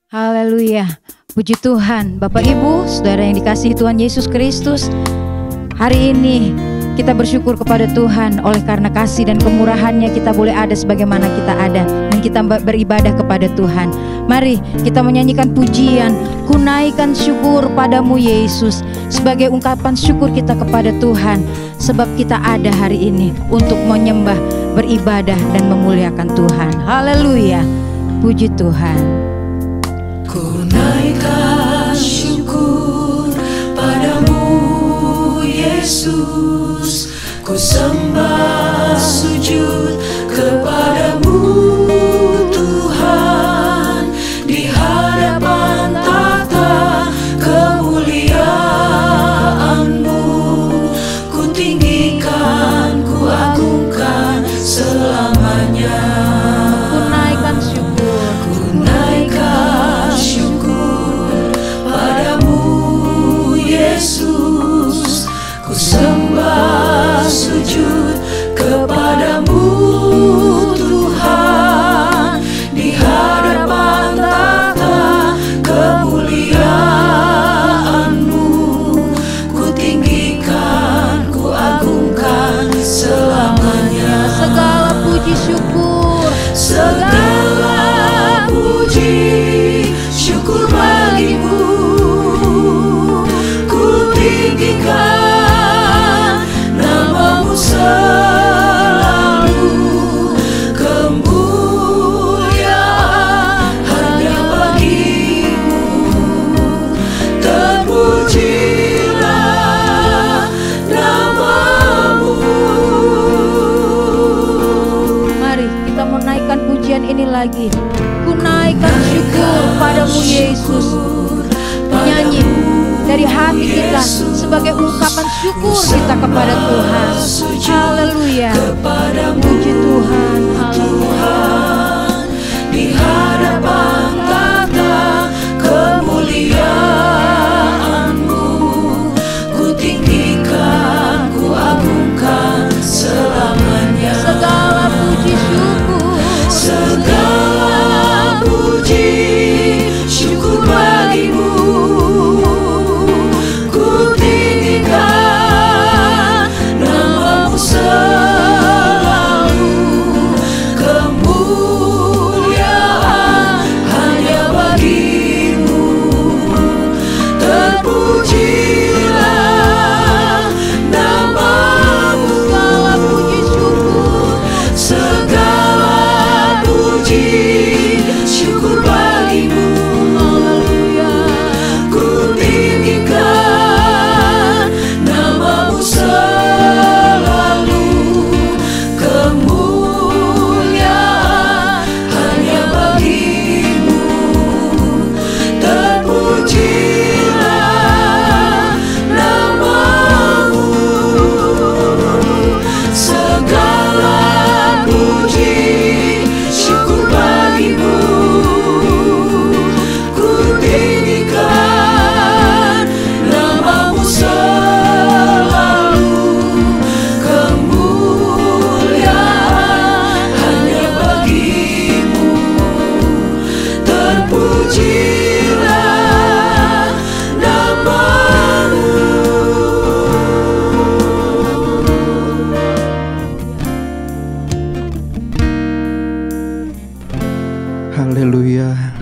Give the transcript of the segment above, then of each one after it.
Haleluya. Puji Tuhan, Bapak Ibu, Saudara yang dikasihi Tuhan Yesus Kristus. Hari ini kita bersyukur kepada Tuhan oleh karena kasih dan kemurahan-Nya kita boleh ada sebagaimana kita ada dan kita beribadah kepada Tuhan. Mari kita menyanyikan pujian, ku naikkan syukur padamu Yesus, sebagai ungkapan syukur kita kepada Tuhan, sebab kita ada hari ini untuk menyembah, beribadah dan memuliakan Tuhan. Haleluya. Puji Tuhan. Ku naikkan syukur padamu Yesus, ku sembah sujud kepadamu Tuhan, di hadapan tahta kemuliaan-Mu, ku tinggikan, ku agungkan selamanya. Ku naikkan syukur, ku naikkan syukur padamu Yesus, ku sembah sujud kepadamu Tuhan, di hadapan tahta kemuliaan-Mu, ku tinggikan, ku agungkan selamanya. segala puji syukur, Segala puji syukur bagimu, ku tinggikan nama-Mu selalu, kemuliaan hanya bagimu, terpujilah nama-Mu. mari kita menaikkan pujian ini lagi. Ku naikkan syukur padamu Yesus. Menyanyi dari hati kita sebagai ungkapan syukur kita kepada Tuhan. Haleluya. Puji Tuhan. Haleluya. Di hadapan tahta kemuliaan-Mu, ku tinggikan, ku agungkan selamanya. Segala puji syukur, Segala puji syukur bagimu, ku tinggikan nama-Mu selalu, kemuliaan hanya bagimu, terpujilah nama-Mu. segala puji syukur. Segala puji syukur bagimu, Haleluya. ku tinggikan nama-Mu selalu, kemuliaan hanya bagimu, terpujilah nama-Mu. Segala puji syukur bagimu, ku tinggikan nama-Mu selalu, kemuliaan hanya bagimu, terpujilah nama-Mu. Haleluya,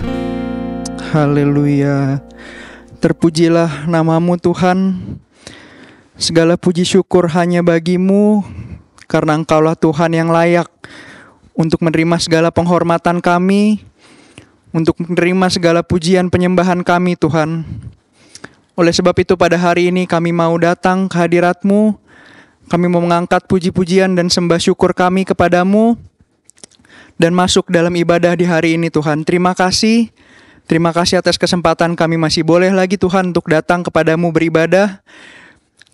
haleluya. Terpujilah nama-Mu Tuhan. Segala puji syukur hanya bagi-Mu, karena Engkaulah Tuhan yang layak untuk menerima segala penghormatan kami, untuk menerima segala pujian penyembahan kami Tuhan. Oleh sebab itu pada hari ini kami mau datang ke hadirat-Mu, kami mau mengangkat puji-pujian dan sembah syukur kami kepadamu, dan masuk dalam ibadah di hari ini Tuhan. Terima kasih atas kesempatan kami masih boleh lagi Tuhan untuk datang kepadamu beribadah.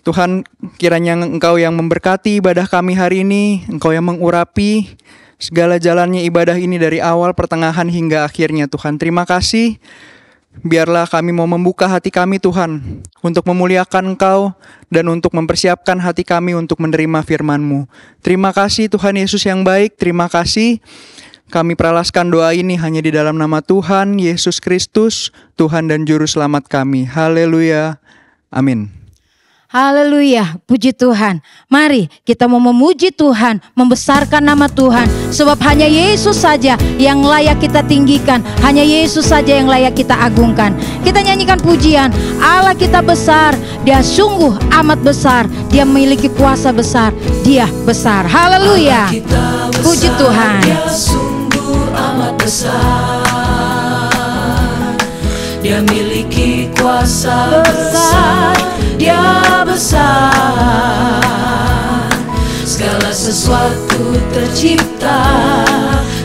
Tuhan, kiranya Engkau yang memberkati ibadah kami hari ini, Engkau yang mengurapi segala jalannya ibadah ini dari awal, pertengahan hingga akhirnya Tuhan. Terima kasih. Biarlah kami mau membuka hati kami Tuhan untuk memuliakan Engkau dan untuk mempersiapkan hati kami untuk menerima firman-Mu. Terima kasih Tuhan Yesus yang baik, terima kasih Kami peralaskan doa ini hanya di dalam nama Tuhan Yesus Kristus, Tuhan dan Juru Selamat kami. Haleluya. Amin. Haleluya, puji Tuhan. Mari kita mau memuji Tuhan, membesarkan nama Tuhan. Sebab hanya Yesus saja yang layak kita tinggikan. Hanya Yesus saja yang layak kita agungkan. Kita nyanyikan pujian. Allah kita besar, Dia sungguh amat besar. Dia memiliki kuasa besar, Dia besar. Haleluya. Puji Tuhan. Dia sungguh amat besar. Dia miliki kuasa besar, Dia besar. Segala sesuatu tercipta,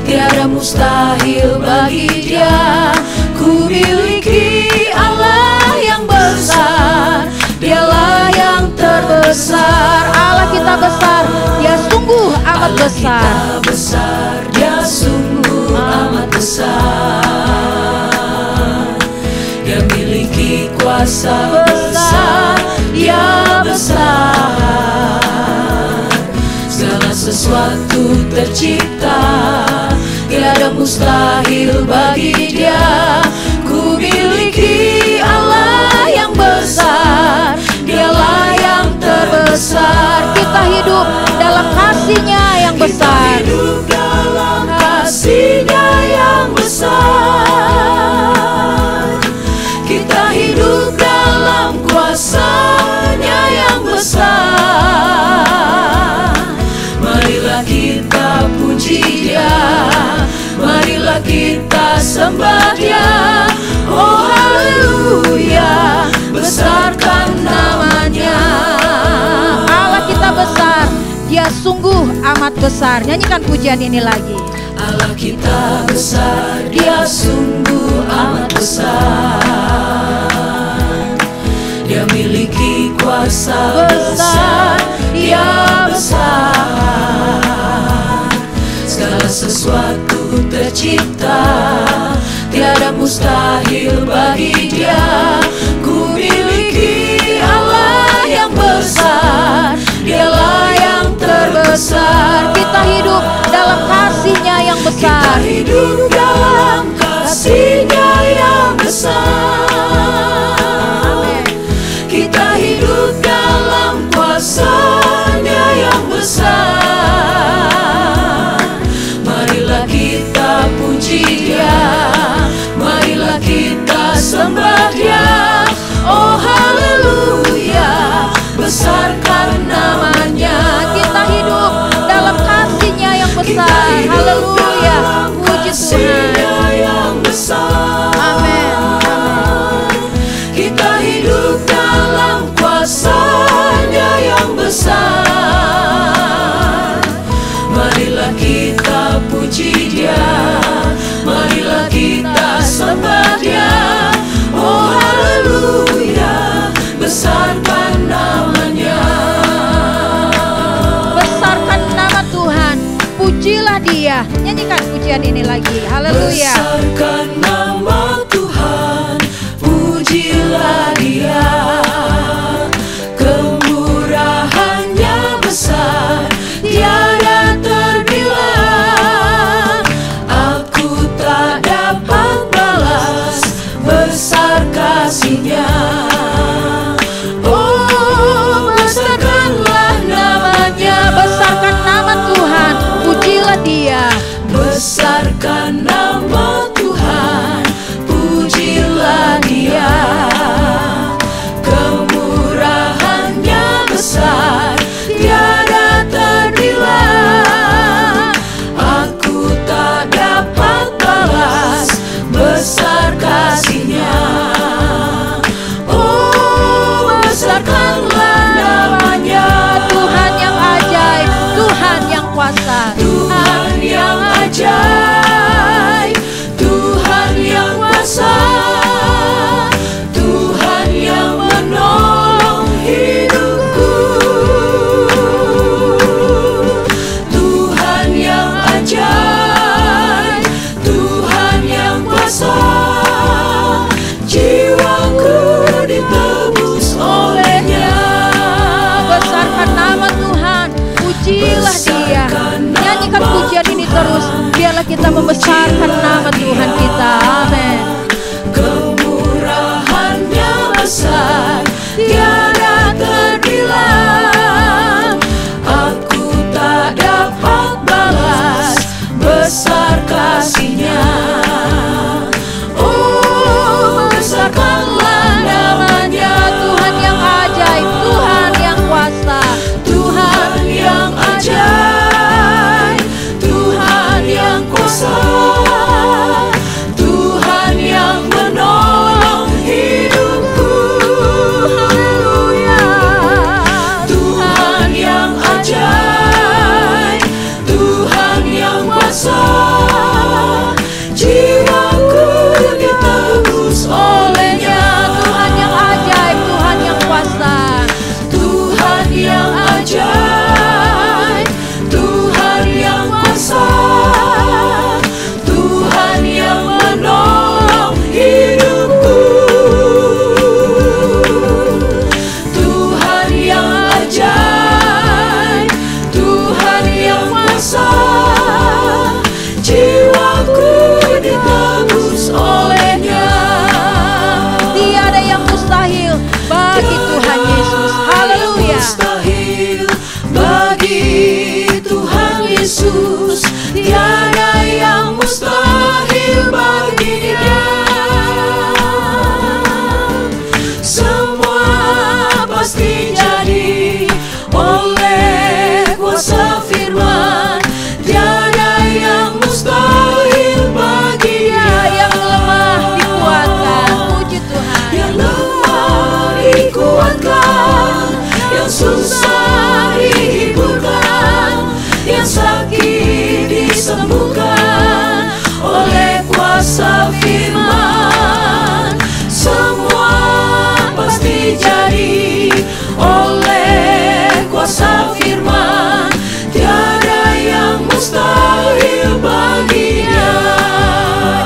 tiada mustahil bagi Dia. Ku miliki Allah yang besar, Dialah yang terbesar. Allah kita besar, Dia sungguh amat besar. Allah kita besar, Dia sungguh amat besar. Dia miliki kuasa besar, Dia besar. Segala sesuatu tercipta, tiada mustahil bagi Dia. Ku miliki Allah yang besar, Dialah yang terbesar. Kita hidup dalam kasih-Nya yang besar. Kita hidup dalam kasih-Nya yang besar. Kita hidup dalam kuasa-Nya yang besar. Marilah kita puji Dia, marilah kita sembah Dia. Oh haleluya, besarkan namanya. Allah kita besar, Dia sungguh amat besar. Nyanyikan pujian ini lagi. Allah kita besar, Dia sungguh amat besar. Dia miliki kuasa besar, Dia besar. Segala sesuatu tercipta, tiada mustahil bagi Dia. Ku miliki Allah yang besar, Dialah yang terbesar. Kita hidup dalam kasih-Nya yang besar. Kita hidup dalam kasih-Nya yang besar. Kita hidup dalam kuasa-Nya yang besar. Marilah kita puji Dia, marilah kita sembah Dia. Oh haleluya, besarkan namanya. Kita hidup dalam kasih-Nya yang besar. Haleluya, puji Tuhan yang besar. Amin. Kita hidup dalam kuasa-Nya yang besar. Marilah kita puji Dia, marilah kita sembah Dia. Oh haleluya, besarkan namanya. Besarkan nama Tuhan, pujilah Dia. Nyanyikan pujian ini lagi. Haleluya. Besarkan nama Tuhan, pujilah Dia. Kemurahan-Nya besar, tiada terbilang. Aku tak dapat balas besar kasih-Nya. Oh, besarkanlah namanya. Besarkan nama Tuhan, pujilah Dia. Besarkan nama Tuhan, pujilah Dia. Kemurahan-Nya besar, tiada terbilang. Aku tak dapat balas besar kasih-Nya. Oh, besarkanlah namanya. Tuhan yang ajaib, Tuhan yang kuasa, Tuhan yang ajaib, Tuhan yang kuasa, Tuhan yang menolong hidupku. Tuhan yang ajaib, Tuhan yang kuasa, jiwaku ditebus oleh-Nya. Besarkan nama Tuhan, pujilah Dia. Nyanyi kita membesarkan nama Tuhan kita. Amin. Kemurahan-Nya besar, tiada terbilang. Aku tak dapat balas besar kasih-Nya. Oh, besarkanlah nama-Nya, Tuhan yang ajaib, Tuhan yang kuasa, Tuhan yang ajaib, Tuhan yang kuasa, Tuhan yang menolong hidupku. Haleluya. Tuhan yang ajaib, Tuhan yang kuasa, jiwaku ditebus oleh-Nya. Tuhan yang ajaib, Tuhan yang kuasa, Tuhan yang ajaib, Tuhan yang kuasa, Tuhan yang menolong hidupku. Tuhan yang ajaib, Tuhan yang kuasa, jiwaku ditebus oleh-Nya. tiada yang mustahil bagi Tuhan Yesus. Haleluya. Mustahil bagi Tuhan Yesus, tiada yang mustahil bagi Dia. Semua pasti jadi oleh kuasa firman, tiada yang mustahil bagi Dia. Yang lemah dikuatkan, puji Tuhan. Yang lemah dikuatkan, yang susah dihiburkan, yang sakit disembuhkan oleh kuasa firman. Semua pasti jadi oleh kuasa firman, tiada yang mustahil bagi Dia.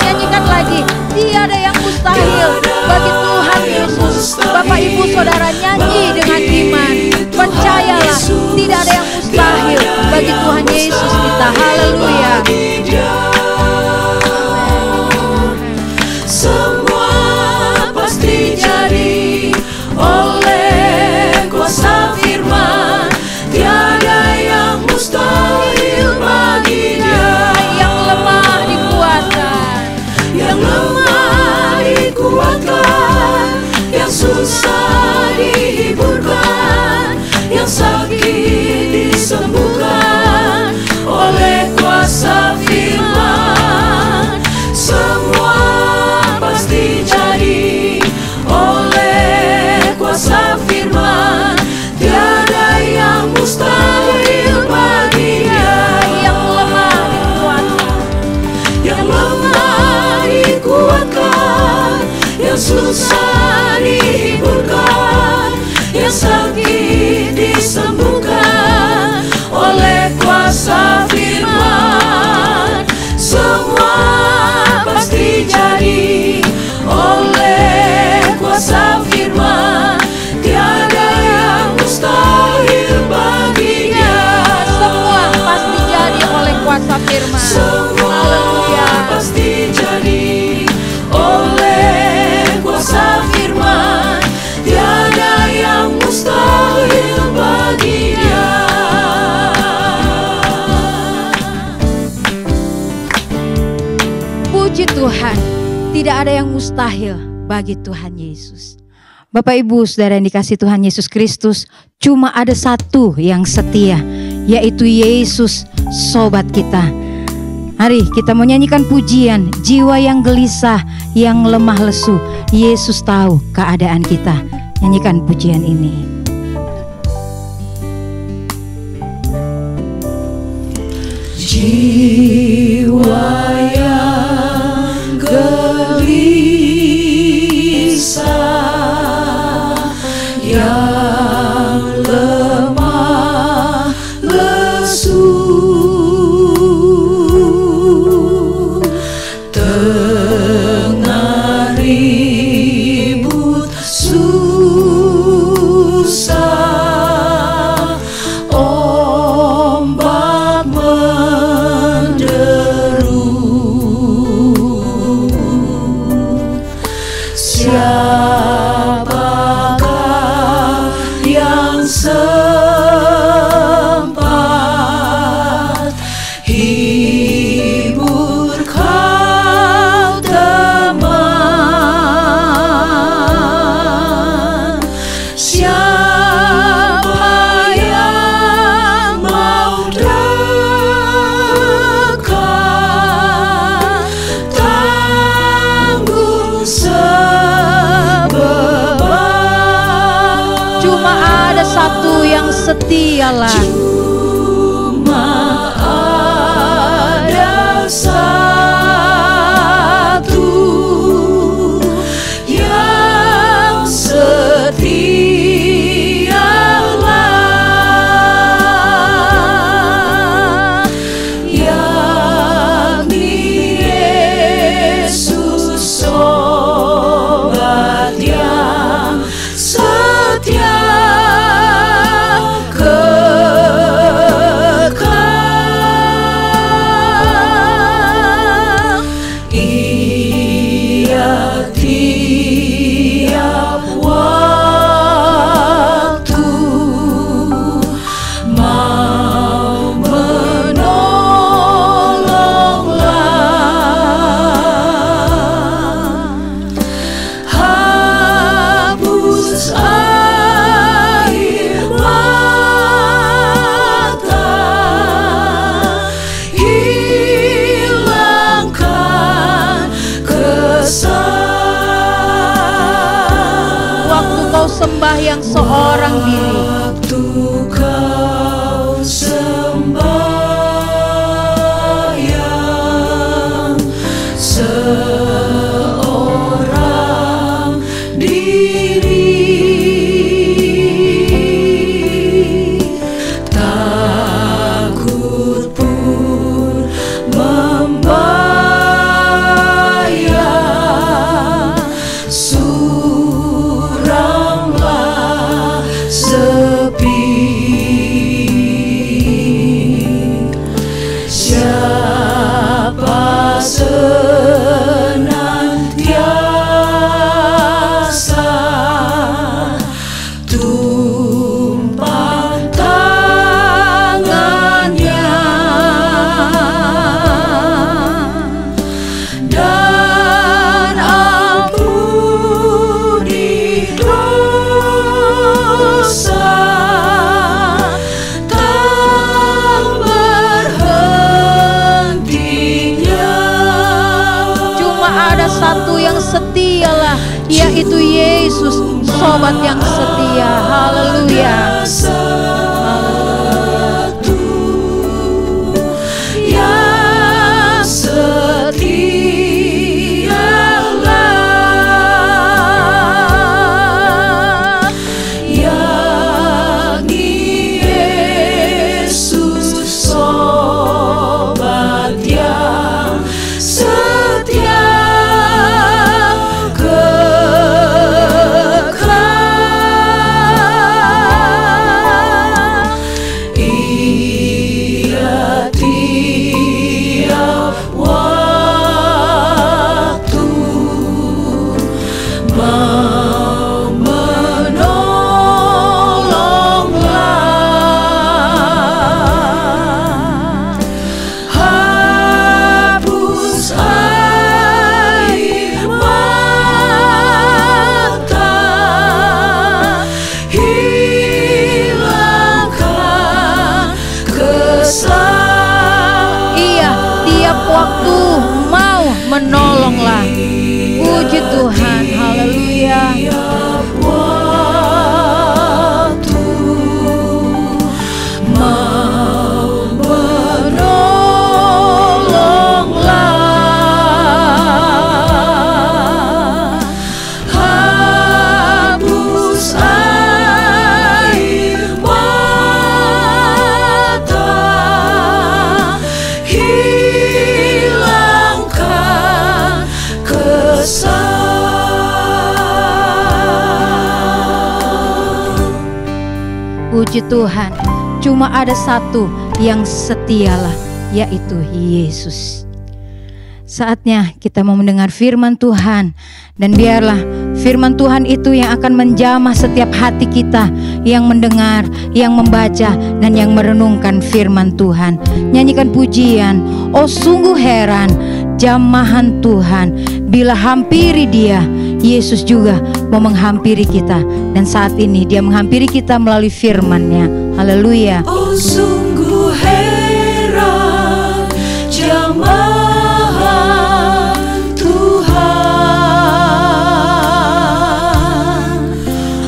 Nyanyikan lagi, tiada yang mustahil bagi Tuhan Yesus. Bapak Ibu Saudara nyanyi dengan iman, percayalah tidak ada yang mustahil bagi Tuhan Yesus kita. Haleluya. Semua pasti jadi oleh kuasa firman, tiada yang mustahil bagi Dia. Yang lemah dikuatkan, Yang lemah dikuatkan, yang susah dihiburkan, yang sakit disembuhkan oleh kuasa firman. Semua pasti jadi oleh kuasa firman, tiada yang mustahil bagi Dia. yang lemah dikuatkan, Yang lemah dikuatkan, yang susah dihiburkan, yang sakit disembuhkan oleh kuasa firman. Semua pasti jadi oleh kuasa firman, tiada yang mustahil bagi Dia. semua pasti jadi oleh kuasa firman. Semua Haleluya. pasti jadi oleh kuasa firman, tiada yang mustahil bagi Dia. Puji Tuhan, tidak ada yang mustahil bagi Tuhan Yesus. Bapak Ibu Saudara yang dikasihi Tuhan Yesus Kristus, cuma ada satu yang setia, yaitu Yesus, sobat kita. Mari kita mau nyanyikan pujian, jiwa yang gelisah, yang lemah lesu, Yesus tahu keadaan kita. Nyanyikan pujian ini. Jiwa yang gelisah, yang lemah lesu, tengah ribut susah, ombak mendera. setialah. Cuma ada satu yang setialah, yakni Yesus, sobat yang setia kekal. Ia tiap waktu mau menolonglah, hapus air mata, hilangkan kesal. Waktu kau sembahyang seorang diri, Waktu kau sembahyang seorang diri, takut pun membayar, suramlah sepi. Siapa senantiasa tumpang tangannya dan ampuni dosa, tak berhentinya. cuma ada satu yang setialah, yaitu Yesus, sobat yang setia. Haleluya. Satu yang setialah, yakni Yesus, sobat yang setia kekal. Ia tiap waktu mau menolonglah, hapus air mata, hilangkan kesal. Ia tiap waktu mau menolonglah. Puji Tuhan. Haleluya. Tiap waktu mau menolonglah, hapus air mata, hilangkan kesal. Puji Tuhan. Cuma ada satu yang setialah, yaitu Yesus. Saatnya kita mau mendengar firman Tuhan, dan biarlah firman Tuhan itu yang akan menjamah setiap hati kita yang mendengar, yang membaca, dan yang merenungkan firman Tuhan. Nyanyikan pujian, oh sungguh heran jamahan Tuhan, bila hampiri Dia. Yesus juga mau menghampiri kita, dan saat ini Dia menghampiri kita melalui firman-Nya. Haleluya. Oh sungguh heran jamahan Tuhan,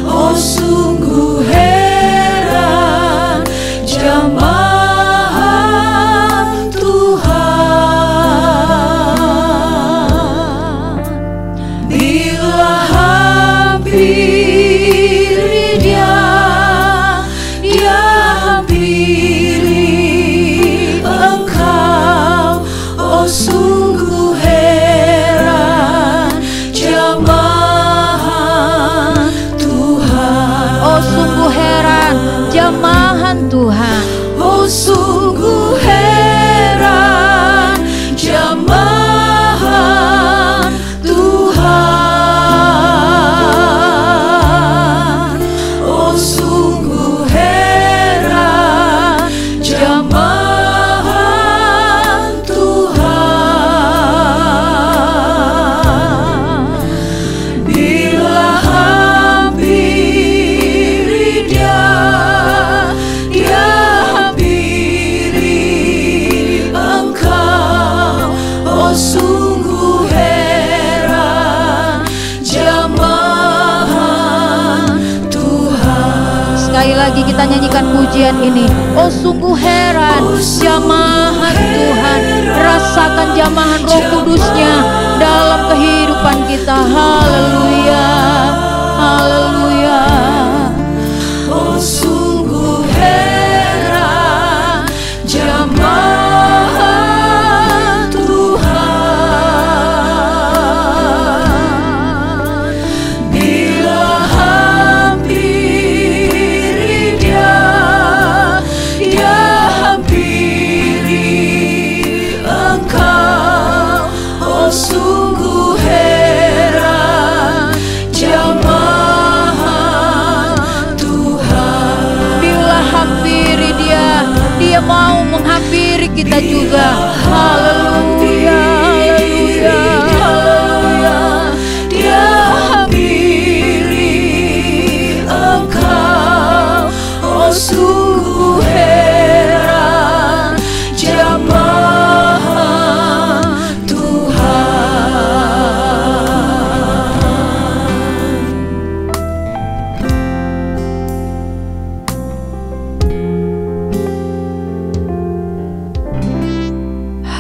oh sungguh heran kita nyanyikan pujian ini. Oh sungguh heran jamahan Tuhan. Rasakan jamahan Roh Kudusnya dalam kehidupan kita. Haleluya, haleluya. Oh sungguh heran jamahan Tuhan, bila hampiri Dia, Dia hampiri Engkau. Oh sungguh heran jamahan Tuhan. Bila hampiri Dia, Dia mau menghampiri kita juga. Haleluya, haleluya, haleluya. Dia hampiri Engkau. Oh sungguh heran jamahan Tuhan.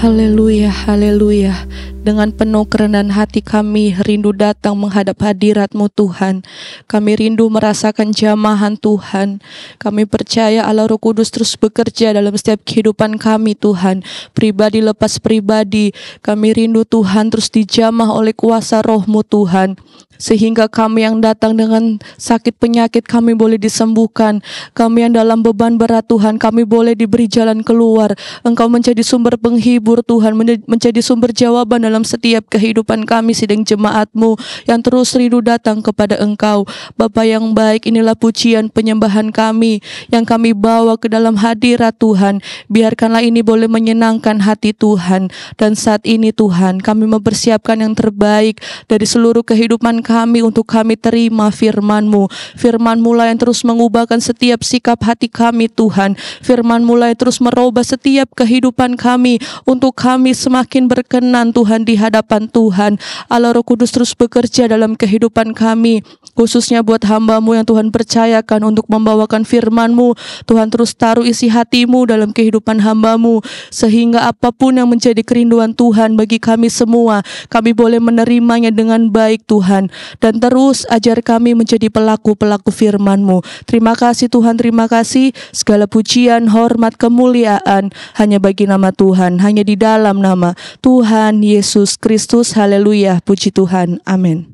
Haleluya, haleluya. Dengan penuh kerendahan hati kami rindu datang menghadap hadirat-Mu Tuhan. Kami rindu merasakan jamahan Tuhan. Kami percaya Allah Roh Kudus terus bekerja dalam setiap kehidupan kami Tuhan. Pribadi lepas pribadi. Kami rindu Tuhan terus dijamah oleh kuasa Roh-Mu Tuhan. Sehingga kami yang datang dengan sakit penyakit kami boleh disembuhkan. Kami yang dalam beban berat Tuhan, kami boleh diberi jalan keluar. Engkau menjadi sumber penghibur Tuhan, menjadi sumber jawaban dalam setiap kehidupan kami sidang jemaat-Mu yang terus rindu datang kepada Engkau. Bapa yang baik, inilah pujian penyembahan kami yang kami bawa ke dalam hadirat Tuhan. Biarkanlah ini boleh menyenangkan hati Tuhan. Dan saat ini Tuhan, kami mempersiapkan yang terbaik dari seluruh kehidupan kami untuk kami terima firman-Mu. Firman-Mu lah yang terus mengubahkan setiap sikap hati kami Tuhan. Firman-Mu lah yang terus merubah setiap kehidupan kami untuk kami semakin berkenan Tuhan di hadapan Tuhan. Allah Roh Kudus terus bekerja dalam kehidupan kami, khususnya buat hamba-Mu yang Tuhan percayakan untuk membawakan firman-Mu. Tuhan terus taruh isi hati-Mu dalam kehidupan hamba-Mu, sehingga apapun yang menjadi kerinduan Tuhan bagi kami semua, kami boleh menerimanya dengan baik Tuhan. Dan terus ajar kami menjadi pelaku-pelaku firman-Mu. Terima kasih Tuhan, terima kasih. Segala pujian, hormat, kemuliaan hanya bagi nama Tuhan, hanya di dalam nama Tuhan Yesus Kristus. Haleluya, puji Tuhan, amin.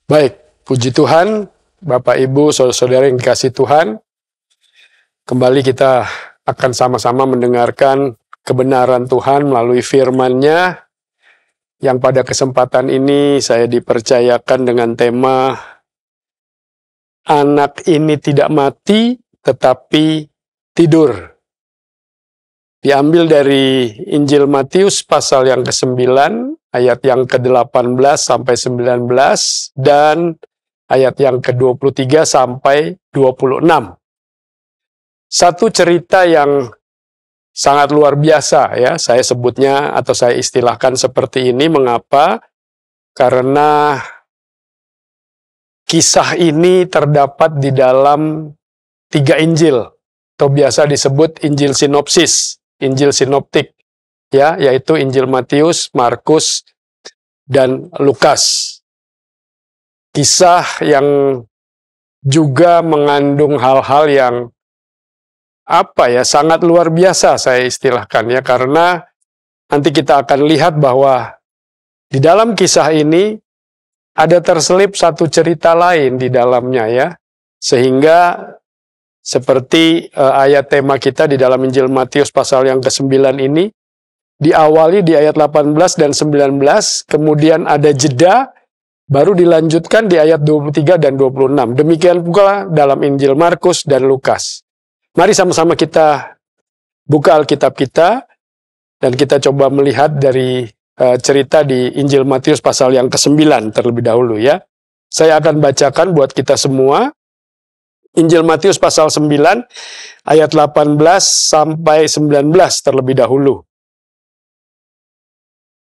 Baik, puji Tuhan, Bapak Ibu, Saudara-saudara yang dikasihi Tuhan. Kembali kita akan sama-sama mendengarkan kebenaran Tuhan melalui firman-Nya, yang pada kesempatan ini saya dipercayakan dengan tema Anak ini tidak mati tetapi tidur. Diambil dari Injil Matius pasal yang ke-9, ayat yang ke-18 sampai 19, dan ayat yang ke-23 sampai 26. Satu cerita yang sangat luar biasa ya, saya sebutnya atau saya istilahkan seperti ini. Mengapa? Karena kisah ini terdapat di dalam 3 Injil, atau biasa disebut Injil sinopsis, Injil sinoptik, ya, yaitu Injil Matius, Markus, dan Lukas. Kisah yang juga mengandung hal-hal yang sangat luar biasa saya istilahkan ya, karena nanti kita akan lihat bahwa di dalam kisah ini ada terselip satu cerita lain di dalamnya ya, sehingga seperti ayat tema kita di dalam Injil Matius pasal yang ke-9 ini, diawali di ayat 18 dan 19, kemudian ada jeda, baru dilanjutkan di ayat 23 dan 26. Demikian pula dalam Injil Markus dan Lukas. Mari sama-sama kita buka Alkitab kita dan kita coba melihat dari cerita di Injil Matius pasal yang ke-9 terlebih dahulu ya. Saya akan bacakan buat kita semua. Injil Matius pasal 9 ayat 18 sampai 19 terlebih dahulu.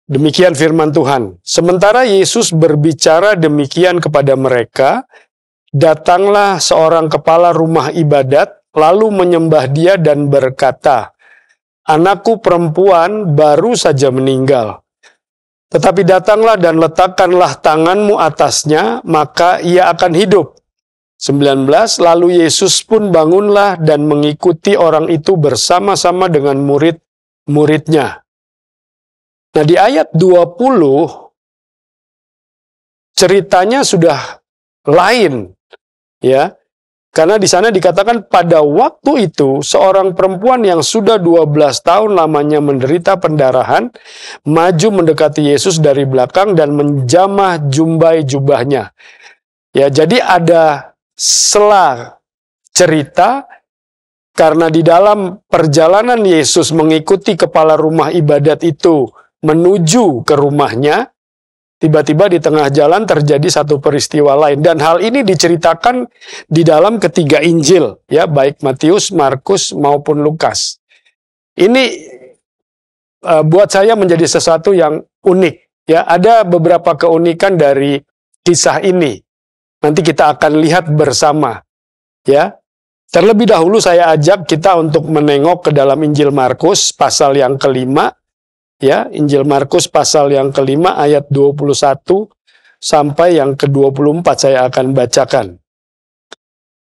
Demikian firman Tuhan. Sementara Yesus berbicara demikian kepada mereka, datanglah seorang kepala rumah ibadat, lalu menyembah dia dan berkata, "Anakku perempuan baru saja meninggal. Tetapi datanglah dan letakkanlah tanganmu atasnya, maka ia akan hidup." 19, lalu Yesus pun bangunlah dan mengikuti orang itu bersama-sama dengan murid-muridnya. Nah, di ayat 20, ceritanya sudah lain, ya. Karena di sana dikatakan pada waktu itu, seorang perempuan yang sudah 12 tahun lamanya menderita pendarahan, maju mendekati Yesus dari belakang dan menjamah jubahnya. Ya, jadi ada sela cerita, karena di dalam perjalanan Yesus mengikuti kepala rumah ibadat itu menuju ke rumahnya, tiba-tiba di tengah jalan terjadi satu peristiwa lain. Dan hal ini diceritakan di dalam ketiga Injil, ya, baik Matius, Markus, maupun Lukas. Ini buat saya menjadi sesuatu yang unik. Ya, ada beberapa keunikan dari kisah ini. Nanti kita akan lihat bersama. Ya, terlebih dahulu saya ajak kita untuk menengok ke dalam Injil Markus pasal yang ke-5. Ya, Injil Markus pasal yang ke-5 ayat 21 sampai yang ke-24 saya akan bacakan.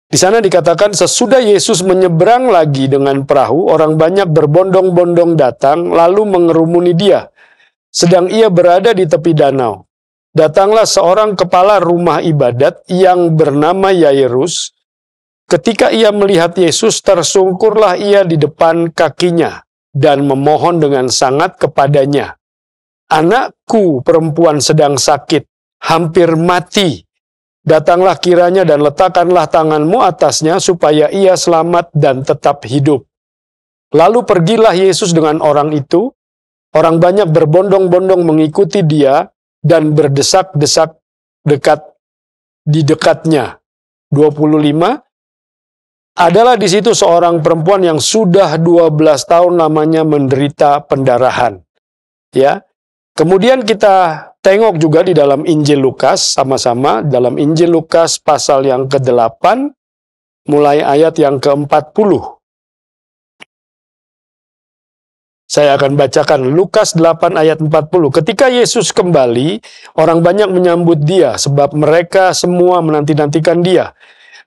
Di sana dikatakan, sesudah Yesus menyeberang lagi dengan perahu, orang banyak berbondong-bondong datang lalu mengerumuni dia. Sedang ia berada di tepi danau. Datanglah seorang kepala rumah ibadat yang bernama Yairus. Ketika ia melihat Yesus, tersungkurlah ia di depan kakinya dan memohon dengan sangat kepadanya, "Anakku perempuan sedang sakit, hampir mati. Datanglah kiranya dan letakkanlah tanganmu atasnya supaya ia selamat dan tetap hidup." Lalu pergilah Yesus dengan orang itu. Orang banyak berbondong-bondong mengikuti dia dan berdesak-desak di dekatnya. 25, adalah di situ seorang perempuan yang sudah 12 tahun lamanya menderita pendarahan. Ya. Kemudian kita tengok juga di dalam Injil Lukas, sama-sama dalam Injil Lukas pasal yang ke-8, mulai ayat yang ke-40. Saya akan bacakan Lukas 8 ayat 40. Ketika Yesus kembali, orang banyak menyambut dia, sebab mereka semua menanti-nantikan dia.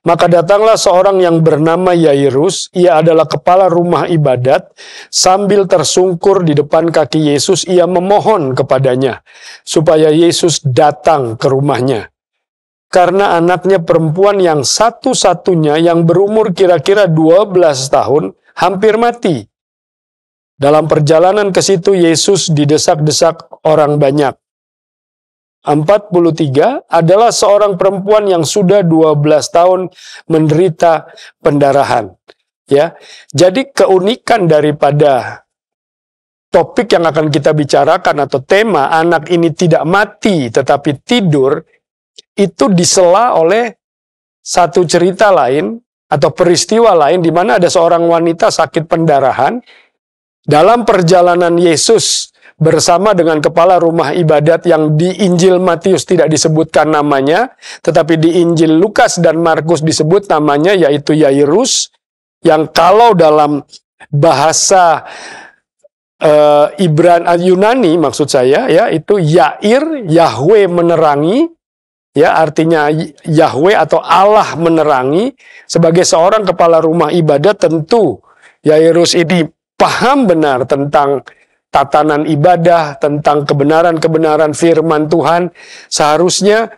Maka datanglah seorang yang bernama Yairus, ia adalah kepala rumah ibadat, sambil tersungkur di depan kaki Yesus, ia memohon kepadanya, supaya Yesus datang ke rumahnya. Karena anaknya perempuan yang satu-satunya yang berumur kira-kira 12 tahun, hampir mati. Dalam perjalanan ke situ, Yesus didesak-desak orang banyak. 43 adalah seorang perempuan yang sudah 12 tahun menderita pendarahan. Ya, jadi keunikan daripada topik yang akan kita bicarakan atau tema anak ini tidak mati tetapi tidur, itu disela oleh satu cerita lain atau peristiwa lain di mana ada seorang wanita sakit pendarahan. Dalam perjalanan Yesus bersama dengan kepala rumah ibadat yang di Injil Matius tidak disebutkan namanya, tetapi di Injil Lukas dan Markus disebut namanya, yaitu Yairus, yang kalau dalam bahasa Yunani maksud saya, ya, itu Yair, Yahweh menerangi, ya, artinya Yahweh atau Allah menerangi. Sebagai seorang kepala rumah ibadat, tentu Yairus ini paham benar tentang tatanan ibadah, tentang kebenaran-kebenaran firman Tuhan. Seharusnya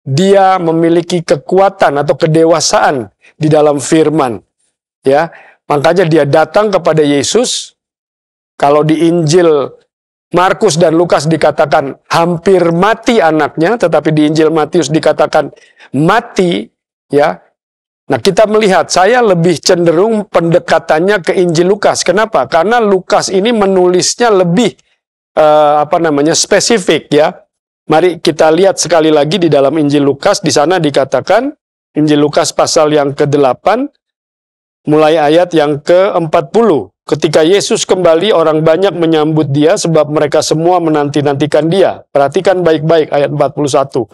dia memiliki kekuatan atau kedewasaan di dalam firman. Ya, makanya dia datang kepada Yesus. Kalau di Injil Markus dan Lukas dikatakan hampir mati anaknya, tetapi di Injil Matius dikatakan mati, ya. Nah, kita melihat, saya lebih cenderung pendekatannya ke Injil Lukas. Kenapa? Karena Lukas ini menulisnya lebih spesifik ya. Mari kita lihat sekali lagi di dalam Injil Lukas. Di sana dikatakan, Injil Lukas pasal yang ke-8, mulai ayat yang ke-40. Ketika Yesus kembali, orang banyak menyambut dia sebab mereka semua menanti-nantikan dia. Perhatikan baik-baik ayat 41.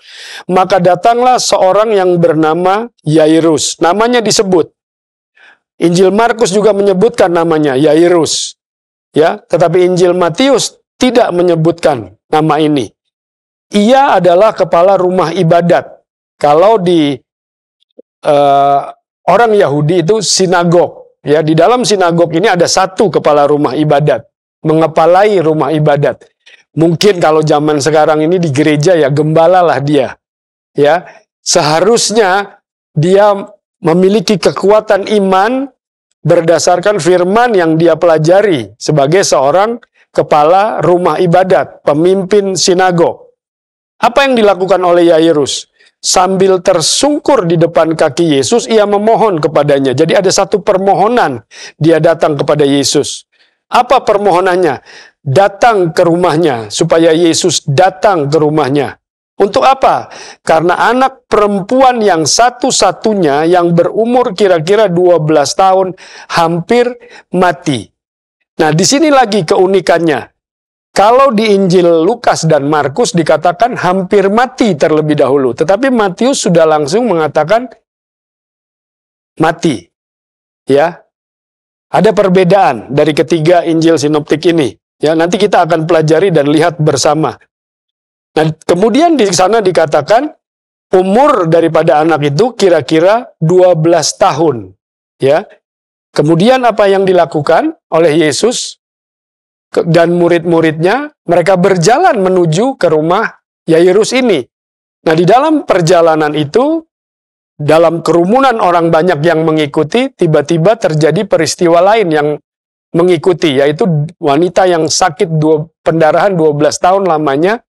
Maka datanglah seorang yang bernama Yairus. Namanya disebut. Injil Markus juga menyebutkan namanya Yairus. Ya, tetapi Injil Matius tidak menyebutkan nama ini. Ia adalah kepala rumah ibadat. Kalau di orang Yahudi itu sinagog. Ya, di dalam sinagog ini ada satu kepala rumah ibadat, mengepalai rumah ibadat. Mungkin kalau zaman sekarang ini di gereja ya gembala lah dia. Ya, seharusnya dia memiliki kekuatan iman berdasarkan firman yang dia pelajari sebagai seorang kepala rumah ibadat, pemimpin sinagog. Apa yang dilakukan oleh Yairus? Sambil tersungkur di depan kaki Yesus, ia memohon kepadanya. Jadi ada satu permohonan, dia datang kepada Yesus. Apa permohonannya? Datang ke rumahnya, supaya Yesus datang ke rumahnya. Untuk apa? Karena anak perempuan yang satu-satunya yang berumur kira-kira 12 tahun hampir mati. Nah, di sini lagi keunikannya. Kalau di Injil Lukas dan Markus dikatakan hampir mati terlebih dahulu. Tetapi Matius sudah langsung mengatakan mati. Ya, ada perbedaan dari ketiga Injil sinoptik ini. Ya, nanti kita akan pelajari dan lihat bersama. Nah, kemudian di sana dikatakan umur daripada anak itu kira-kira 12 tahun. Ya, kemudian apa yang dilakukan oleh Yesus dan murid-muridnya, mereka berjalan menuju ke rumah Yairus ini. Nah, di dalam perjalanan itu, dalam kerumunan orang banyak yang mengikuti, tiba-tiba terjadi peristiwa lain yang mengikuti, yaitu wanita yang sakit pendarahan 12 tahun lamanya,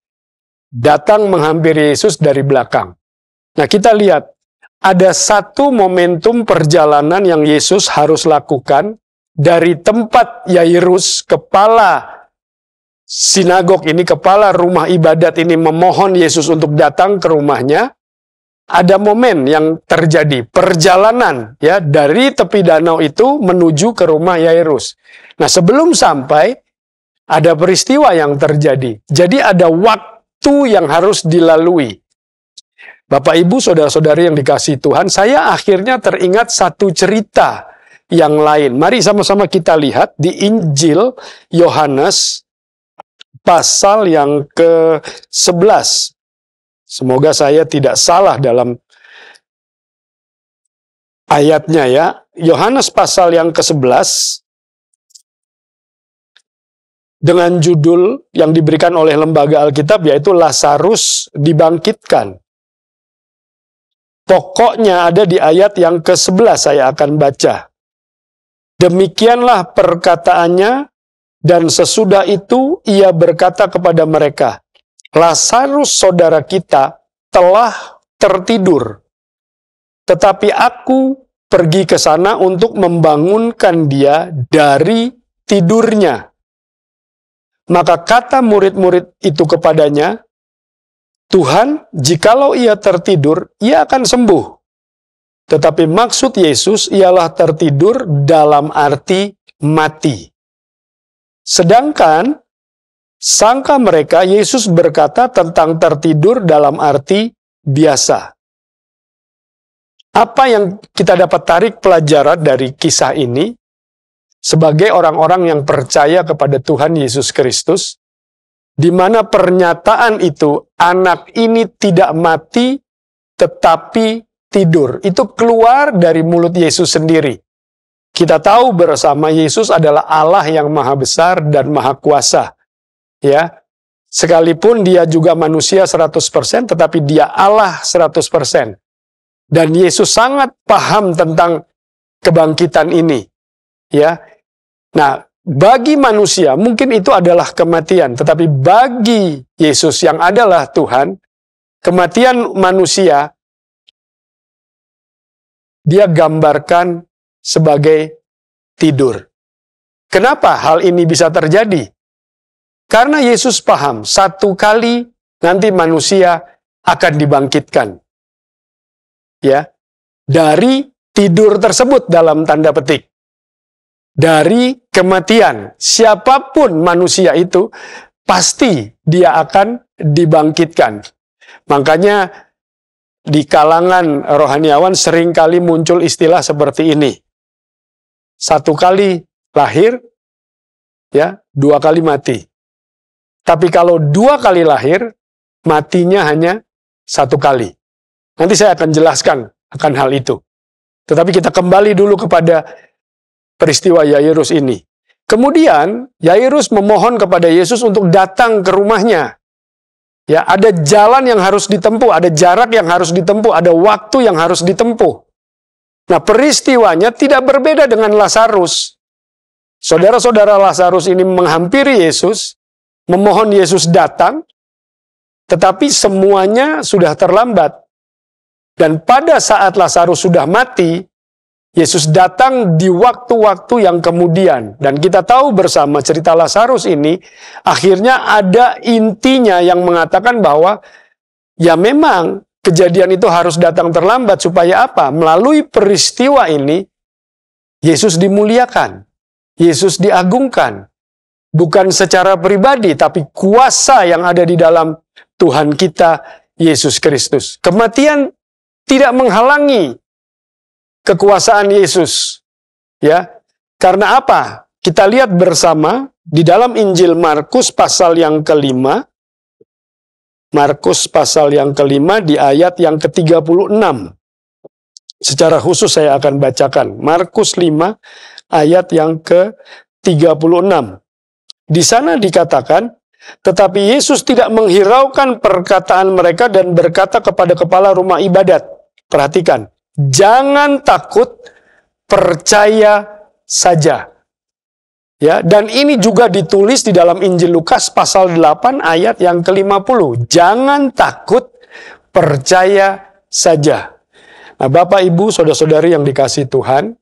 datang menghampiri Yesus dari belakang. Nah, kita lihat, ada satu momentum perjalanan yang Yesus harus lakukan, dari tempat Yairus, kepala sinagog ini, kepala rumah ibadat ini memohon Yesus untuk datang ke rumahnya. Ada momen yang terjadi, perjalanan ya dari tepi danau itu menuju ke rumah Yairus. Nah, sebelum sampai ada peristiwa yang terjadi. Jadi ada waktu yang harus dilalui. Bapak, Ibu, saudara-saudari yang dikasihi Tuhan, saya akhirnya teringat satu cerita yang lain. Mari sama-sama kita lihat di Injil Yohanes pasal yang ke-11. Semoga saya tidak salah dalam ayatnya ya. Yohanes pasal yang ke-11 dengan judul yang diberikan oleh Lembaga Alkitab yaitu Lazarus dibangkitkan. Pokoknya ada di ayat yang ke-11 saya akan baca. Demikianlah perkataannya, dan sesudah itu ia berkata kepada mereka, Lazarus saudara kita telah tertidur, tetapi aku pergi ke sana untuk membangunkan dia dari tidurnya. Maka kata murid-murid itu kepadanya, Tuhan, jikalau ia tertidur, ia akan sembuh. Tetapi maksud Yesus ialah tertidur dalam arti mati. Sedangkan sangka mereka Yesus berkata tentang tertidur dalam arti biasa. Apa yang kita dapat tarik pelajaran dari kisah ini? Sebagai orang-orang yang percaya kepada Tuhan Yesus Kristus, di mana pernyataan itu, anak ini tidak mati tetapi tidur, itu keluar dari mulut Yesus sendiri. Kita tahu bersama Yesus adalah Allah yang maha besar dan maha kuasa. Ya, sekalipun dia juga manusia 100%, tetapi dia Allah 100%. Dan Yesus sangat paham tentang kebangkitan ini. Ya, nah, bagi manusia mungkin itu adalah kematian, tetapi bagi Yesus yang adalah Tuhan, kematian manusia dia gambarkan sebagai tidur. Kenapa hal ini bisa terjadi? Karena Yesus paham, satu kali nanti manusia akan dibangkitkan. Ya, dari tidur tersebut dalam tanda petik. Dari kematian, siapapun manusia itu, pasti dia akan dibangkitkan. Makanya di kalangan rohaniawan seringkali muncul istilah seperti ini. Satu kali lahir, ya, dua kali mati. Tapi kalau dua kali lahir, matinya hanya satu kali. Nanti saya akan jelaskan akan hal itu. Tetapi kita kembali dulu kepada peristiwa Yairus ini. Kemudian Yairus memohon kepada Yesus untuk datang ke rumahnya. Ya, ada jalan yang harus ditempuh, ada jarak yang harus ditempuh, ada waktu yang harus ditempuh. Nah, peristiwanya tidak berbeda dengan Lazarus. Saudara-saudara Lazarus ini menghampiri Yesus, memohon Yesus datang, tetapi semuanya sudah terlambat. Dan pada saat Lazarus sudah mati, Yesus datang di waktu-waktu yang kemudian. Dan kita tahu bersama cerita Lazarus ini, akhirnya ada intinya yang mengatakan bahwa ya memang kejadian itu harus datang terlambat supaya apa? Melalui peristiwa ini, Yesus dimuliakan, Yesus diagungkan. Bukan secara pribadi, tapi kuasa yang ada di dalam Tuhan kita, Yesus Kristus. Kematian tidak menghalangi kekuasaan Yesus. Ya. Karena apa? Kita lihat bersama di dalam Injil Markus pasal yang kelima. Markus pasal yang kelima di ayat yang ke-36. Secara khusus saya akan bacakan. Markus 5 ayat yang ke-36. Di sana dikatakan, tetapi Yesus tidak menghiraukan perkataan mereka dan berkata kepada kepala rumah ibadat. Perhatikan. Jangan takut, percaya saja. Ya, dan ini juga ditulis di dalam Injil Lukas pasal 8 ayat yang ke-50. Jangan takut, percaya saja. Nah, Bapak, Ibu, saudara-saudari yang dikasihi Tuhan,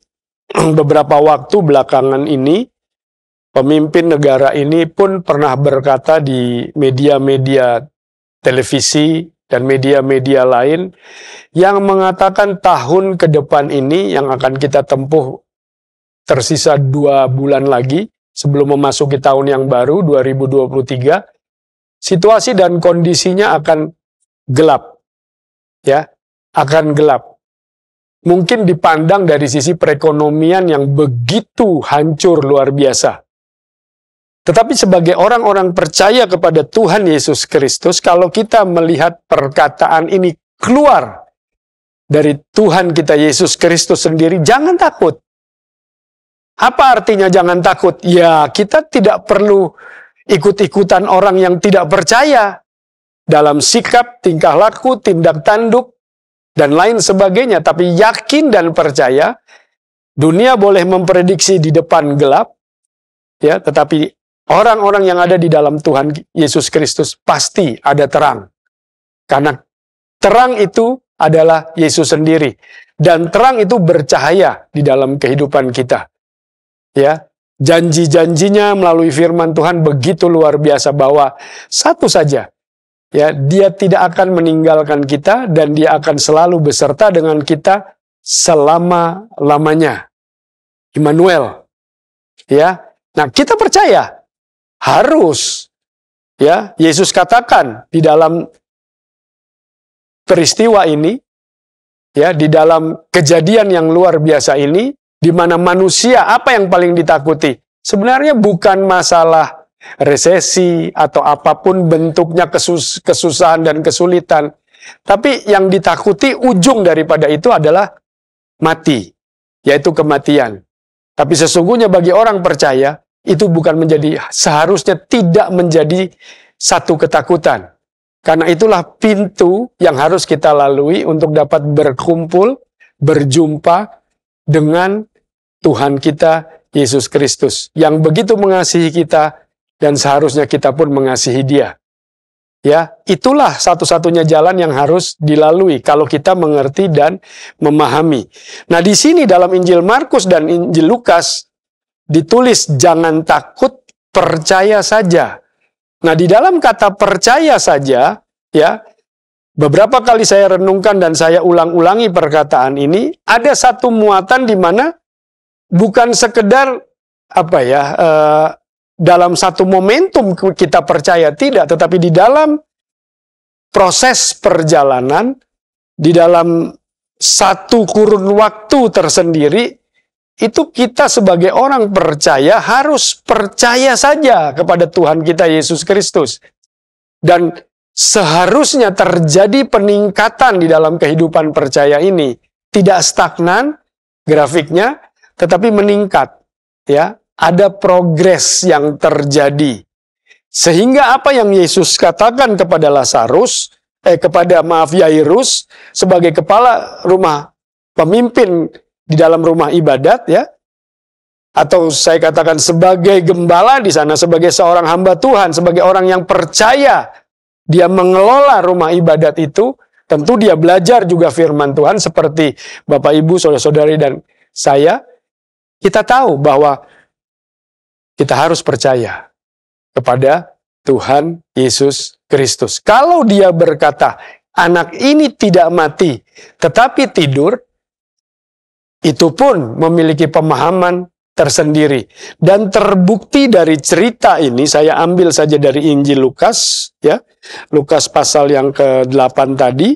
beberapa waktu belakangan ini, pemimpin negara ini pun pernah berkata di media-media televisi dan media-media lain yang mengatakan tahun ke depan ini yang akan kita tempuh tersisa 2 bulan lagi sebelum memasuki tahun yang baru 2023, situasi dan kondisinya akan gelap. Ya, akan gelap. Mungkin dipandang dari sisi perekonomian yang begitu hancur luar biasa. Tetapi sebagai orang-orang percaya kepada Tuhan Yesus Kristus, kalau kita melihat perkataan ini keluar dari Tuhan kita Yesus Kristus sendiri, jangan takut. Apa artinya jangan takut? Ya, kita tidak perlu ikut-ikutan orang yang tidak percaya dalam sikap, tingkah laku, tindak tanduk, dan lain sebagainya. Tapi yakin dan percaya, dunia boleh memprediksi di depan gelap, ya, tetapi orang-orang yang ada di dalam Tuhan Yesus Kristus pasti ada terang. Karena terang itu adalah Yesus sendiri. Dan terang itu bercahaya di dalam kehidupan kita. Ya, janji-janjinya melalui firman Tuhan begitu luar biasa bahwa satu saja, ya, dia tidak akan meninggalkan kita dan dia akan selalu beserta dengan kita selama-lamanya. Immanuel. Ya. Nah, kita percaya. Harus, ya, Yesus katakan di dalam peristiwa ini, ya, di dalam kejadian yang luar biasa ini, di mana manusia apa yang paling ditakuti? Sebenarnya bukan masalah resesi atau apapun bentuknya kesusahan dan kesulitan, tapi yang ditakuti ujung daripada itu adalah mati, yaitu kematian. Tapi sesungguhnya bagi orang percaya, itu bukan seharusnya tidak menjadi satu ketakutan. Karena itulah pintu yang harus kita lalui untuk dapat berkumpul, berjumpa dengan Tuhan kita, Yesus Kristus. Yang begitu mengasihi kita, dan seharusnya kita pun mengasihi Dia. Ya, itulah satu-satunya jalan yang harus dilalui kalau kita mengerti dan memahami. Nah, di sini dalam Injil Markus dan Injil Lukas ditulis jangan takut, percaya saja. Nah, di dalam kata percaya saja, ya, beberapa kali saya renungkan dan saya ulang-ulangi perkataan ini, ada satu muatan di mana bukan sekedar dalam satu momentum kita percaya, tidak, tetapi di dalam proses perjalanan, di dalam satu kurun waktu tersendiri, itu kita sebagai orang percaya harus percaya saja kepada Tuhan kita Yesus Kristus. Dan seharusnya terjadi peningkatan di dalam kehidupan percaya ini. Tidak stagnan grafiknya, tetapi meningkat. Ya, ada progres yang terjadi. Sehingga apa yang Yesus katakan kepada Yairus sebagai kepala rumah, pemimpin di dalam rumah ibadat, ya, atau saya katakan sebagai gembala di sana, sebagai seorang hamba Tuhan, sebagai orang yang percaya dia mengelola rumah ibadat itu, tentu dia belajar juga firman Tuhan seperti Bapak Ibu, saudara-saudari dan saya. Kita tahu bahwa kita harus percaya kepada Tuhan Yesus Kristus. Kalau dia berkata, anak ini tidak mati, tetapi tidur, itu pun memiliki pemahaman tersendiri. Dan terbukti dari cerita ini, saya ambil saja dari Injil Lukas, ya, Lukas pasal yang ke-8 tadi,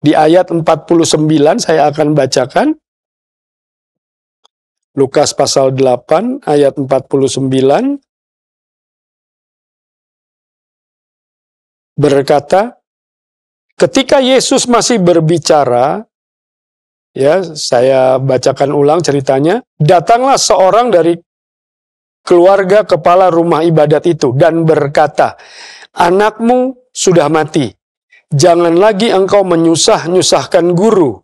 di ayat 49 saya akan bacakan. Lukas pasal 8 ayat 49 berkata, ketika Yesus masih berbicara, ya, saya bacakan ulang ceritanya, datanglah seorang dari keluarga kepala rumah ibadat itu dan berkata, anakmu sudah mati, jangan lagi engkau menyusah-nyusahkan guru.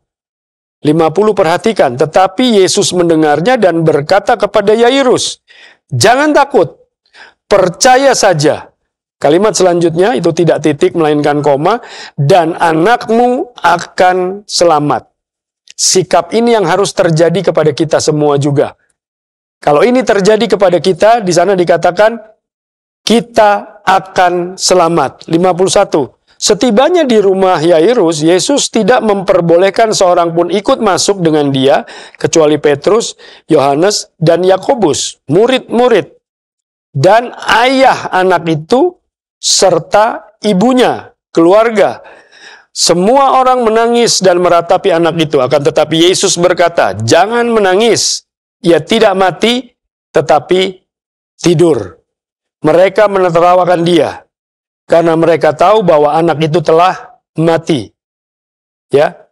50 perhatikan, tetapi Yesus mendengarnya dan berkata kepada Yairus, jangan takut, percaya saja. Kalimat selanjutnya itu tidak titik melainkan koma, dan anakmu akan selamat. Sikap ini yang harus terjadi kepada kita semua juga. Kalau ini terjadi kepada kita, di sana dikatakan kita akan selamat. 51. Setibanya di rumah Yairus, Yesus tidak memperbolehkan seorang pun ikut masuk dengan dia, kecuali Petrus, Yohanes, dan Yakobus, murid-murid, dan ayah anak itu, serta ibunya, keluarga. Semua orang menangis dan meratapi anak itu, akan tetapi Yesus berkata, jangan menangis, ia tidak mati, tetapi tidur. Mereka menertawakan dia, karena mereka tahu bahwa anak itu telah mati. Ya,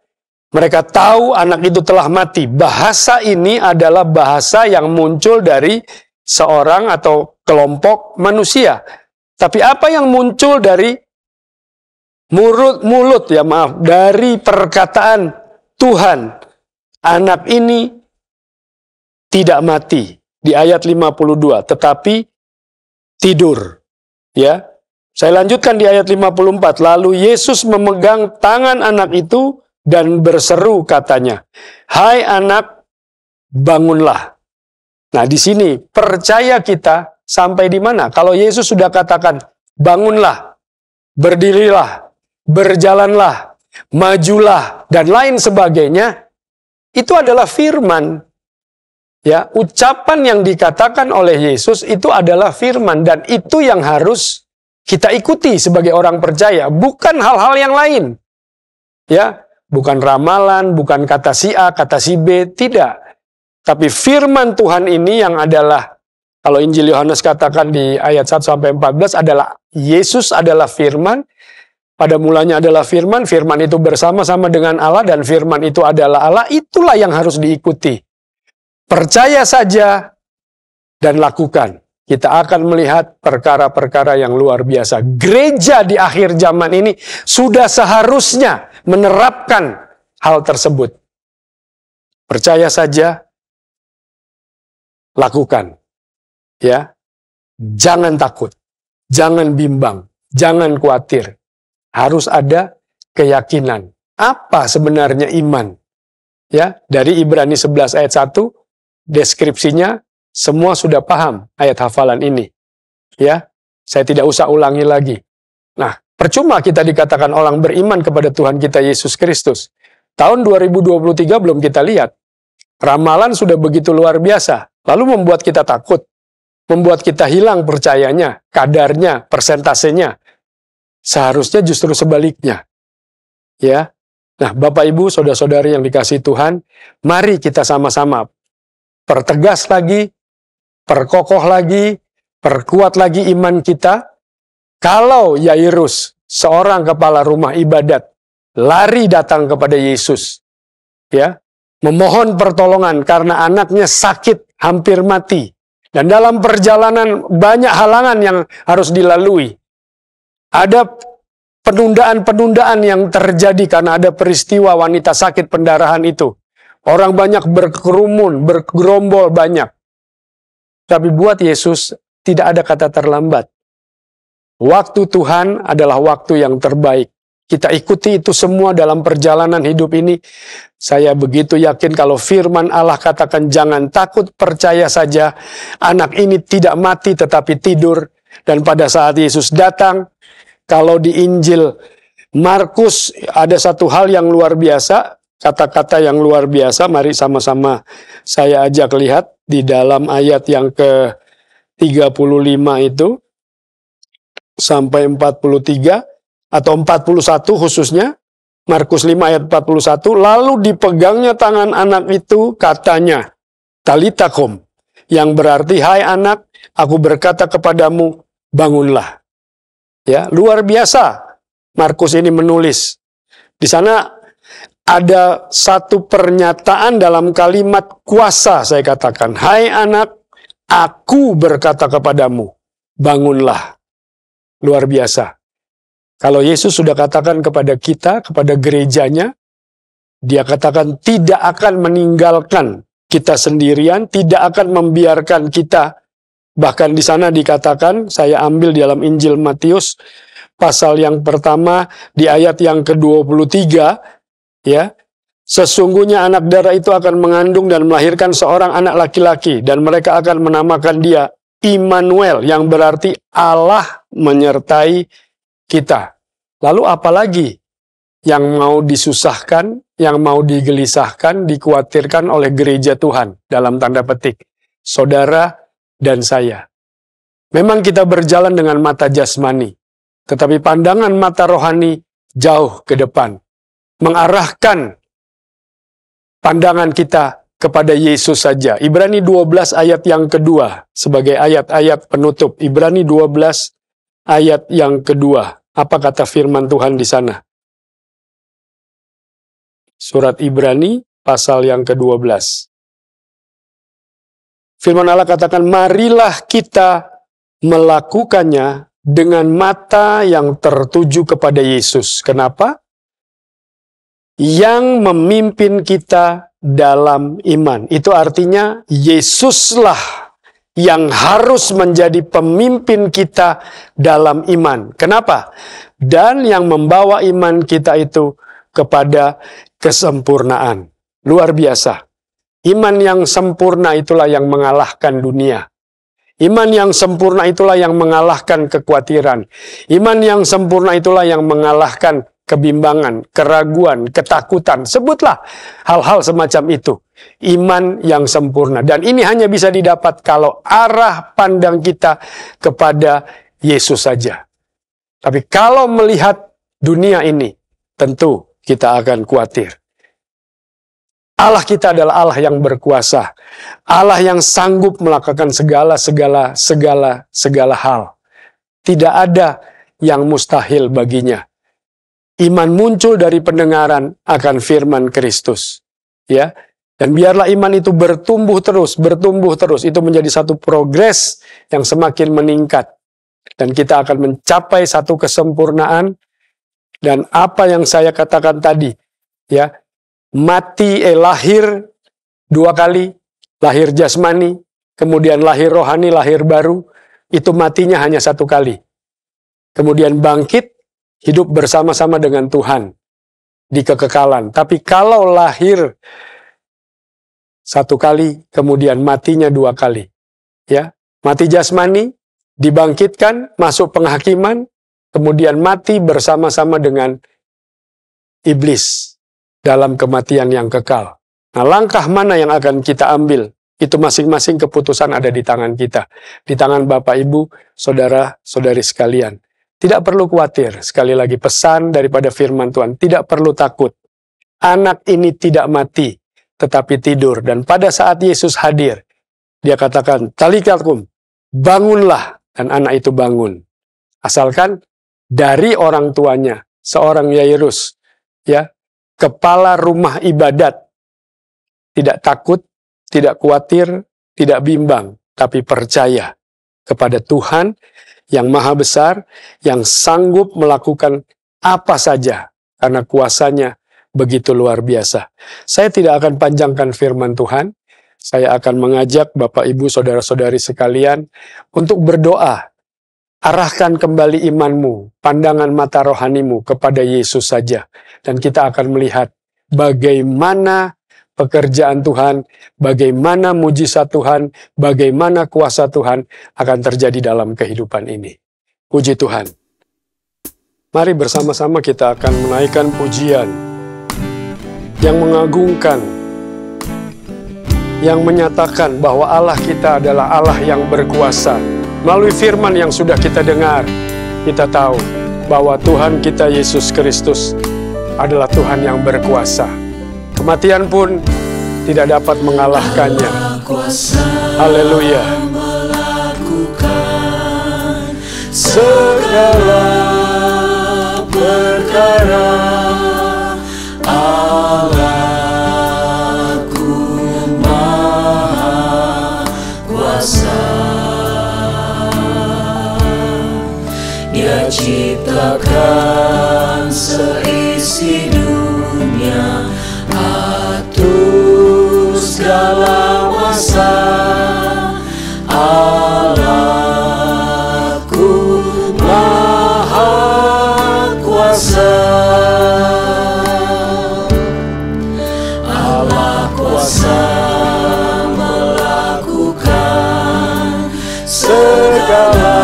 mereka tahu anak itu telah mati. Bahasa ini adalah bahasa yang muncul dari seorang atau kelompok manusia. Tapi apa yang muncul dari dari perkataan Tuhan, anak ini tidak mati di ayat 52, tetapi tidur. Ya. Saya lanjutkan di ayat 54. Lalu Yesus memegang tangan anak itu dan berseru katanya, hai anak, bangunlah. Nah, di sini percaya kita sampai di mana? Kalau Yesus sudah katakan, bangunlah, berdirilah, berjalanlah, majulah, dan lain sebagainya, itu adalah firman. Ya, ucapan yang dikatakan oleh Yesus itu adalah firman, dan itu yang harus kita ikuti sebagai orang percaya, bukan hal-hal yang lain. Ya, bukan ramalan, bukan kata si A, kata si B, tidak. Tapi firman Tuhan ini yang adalah, kalau Injil Yohanes katakan di ayat 1-14 adalah Yesus adalah firman, pada mulanya adalah firman, firman itu bersama-sama dengan Allah, dan firman itu adalah Allah, itulah yang harus diikuti. Percaya saja dan lakukan. Kita akan melihat perkara-perkara yang luar biasa. Gereja di akhir zaman ini sudah seharusnya menerapkan hal tersebut. Percaya saja, lakukan. Ya, jangan takut, jangan bimbang, Jangan khawatir. Harus ada keyakinan. Apa sebenarnya iman? Ya, dari Ibrani 11 ayat 1, deskripsinya semua sudah paham ayat hafalan ini. Ya, saya tidak usah ulangi lagi. Nah, percuma kita dikatakan orang beriman kepada Tuhan kita Yesus Kristus. Tahun 2023 belum kita lihat. Ramalan sudah begitu luar biasa, lalu membuat kita takut, membuat kita hilang percayanya, kadarnya, persentasenya. Seharusnya justru sebaliknya. Ya. Nah, Bapak Ibu, saudara-saudari yang dikasihi Tuhan, mari kita sama-sama pertegas lagi, perkokoh lagi, perkuat lagi iman kita. Kalau Yairus, seorang kepala rumah ibadat, lari datang kepada Yesus, ya, memohon pertolongan karena anaknya sakit, hampir mati. Dan dalam perjalanan banyak halangan yang harus dilalui. Ada penundaan-penundaan yang terjadi karena ada peristiwa wanita sakit pendarahan itu. Orang banyak berkerumun, bergerombol banyak. Tapi buat Yesus tidak ada kata terlambat. Waktu Tuhan adalah waktu yang terbaik. Kita ikuti itu semua dalam perjalanan hidup ini. Saya begitu yakin kalau firman Allah katakan jangan takut, percaya saja. Anak ini tidak mati tetapi tidur. Dan pada saat Yesus datang, kalau di Injil Markus ada satu hal yang luar biasa, kata-kata yang luar biasa, mari sama-sama saya ajak lihat di dalam ayat yang ke-35 itu, sampai 43, atau 41 khususnya, Markus 5 ayat 41, lalu dipegangnya tangan anak itu, katanya, Talita kum, yang berarti, hai anak, aku berkata kepadamu, bangunlah. Ya, luar biasa. Markus ini menulis. Di sana ada satu pernyataan dalam kalimat kuasa, saya katakan. Hai anak, aku berkata kepadamu, bangunlah. Luar biasa. Kalau Yesus sudah katakan kepada kita, kepada gerejanya, dia katakan tidak akan meninggalkan kita sendirian, tidak akan membiarkan kita. Bahkan di sana dikatakan, saya ambil di dalam Injil Matius, pasal yang pertama, di ayat yang ke-23, ya, sesungguhnya anak darah itu akan mengandung dan melahirkan seorang anak laki-laki, dan mereka akan menamakan dia Immanuel, yang berarti Allah menyertai kita. Lalu apalagi yang mau disusahkan, yang mau digelisahkan, dikhawatirkan oleh gereja Tuhan, dalam tanda petik, saudara dan saya. Memang kita berjalan dengan mata jasmani, tetapi pandangan mata rohani jauh ke depan. Mengarahkan pandangan kita kepada Yesus saja. Ibrani 12 ayat yang kedua, sebagai ayat-ayat penutup. Ibrani 12 ayat yang kedua. Apa kata firman Tuhan di sana? Surat Ibrani pasal yang ke-12. Firman Allah katakan, marilah kita melakukannya dengan mata yang tertuju kepada Yesus. Kenapa? Yang memimpin kita dalam iman. Itu artinya Yesuslah yang harus menjadi pemimpin kita dalam iman. Kenapa? Dan yang membawa iman kita itu kepada kesempurnaan. Luar biasa. Iman yang sempurna itulah yang mengalahkan dunia. Iman yang sempurna itulah yang mengalahkan kekhawatiran. Iman yang sempurna itulah yang mengalahkan kebimbangan, keraguan, ketakutan. Sebutlah hal-hal semacam itu. Iman yang sempurna. Dan ini hanya bisa didapat kalau arah pandang kita kepada Yesus saja. Tapi kalau melihat dunia ini, tentu kita akan khawatir. Allah kita adalah Allah yang berkuasa. Allah yang sanggup melakukan segala hal. Tidak ada yang mustahil baginya. Iman muncul dari pendengaran akan firman Kristus. Ya. Dan biarlah iman itu bertumbuh terus. Itu menjadi satu progres yang semakin meningkat. Dan kita akan mencapai satu kesempurnaan. Dan apa yang saya katakan tadi, ya, lahir dua kali, lahir jasmani, kemudian lahir rohani, lahir baru, itu matinya hanya satu kali. kemudian bangkit, hidup bersama-sama dengan Tuhan di kekekalan. Tapi kalau lahir satu kali, kemudian matinya dua kali, ya, mati jasmani, dibangkitkan, masuk penghakiman, kemudian mati bersama-sama dengan iblis dalam kematian yang kekal. Nah, langkah mana yang akan kita ambil? Itu masing-masing keputusan ada di tangan kita. Di tangan Bapak, Ibu, Saudara-saudari sekalian. Tidak perlu khawatir. Sekali lagi pesan daripada firman Tuhan. Tidak perlu takut. Anak ini tidak mati, tetapi tidur. Dan pada saat Yesus hadir, dia katakan, "Talikakum, bangunlah." Dan anak itu bangun. Asalkan dari orang tuanya, seorang Yairus, ya, kepala rumah ibadat, tidak takut, tidak khawatir, tidak bimbang, tapi percaya kepada Tuhan yang maha besar, yang sanggup melakukan apa saja, karena kuasanya begitu luar biasa. Saya tidak akan panjangkan firman Tuhan, saya akan mengajak Bapak, Ibu, Saudara-saudari sekalian untuk berdoa. Arahkan kembali imanmu, pandangan mata rohanimu kepada Yesus saja. Dan kita akan melihat bagaimana pekerjaan Tuhan, bagaimana mujizat Tuhan, bagaimana kuasa Tuhan akan terjadi dalam kehidupan ini. Puji Tuhan. Mari bersama-sama kita akan menaikkan pujian yang mengagungkan, yang menyatakan bahwa Allah kita adalah Allah yang berkuasa. Melalui firman yang sudah kita dengar, kita tahu bahwa Tuhan kita Yesus Kristus adalah Tuhan yang berkuasa. Kematian pun tidak dapat mengalahkannya. Haleluya. Melakukan segala perkara, Allahku maha kuasa. Dia ciptakan seisi dunia, atur segala masa. Allahku maha kuasa. Allah kuasa melakukan segala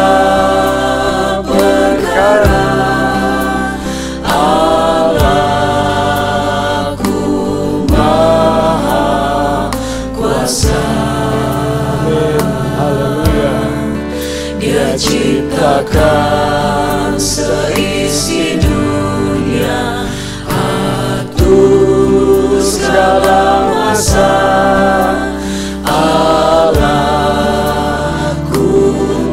perkara. Ciptakan seisi dunia, atur segala masa. Allahku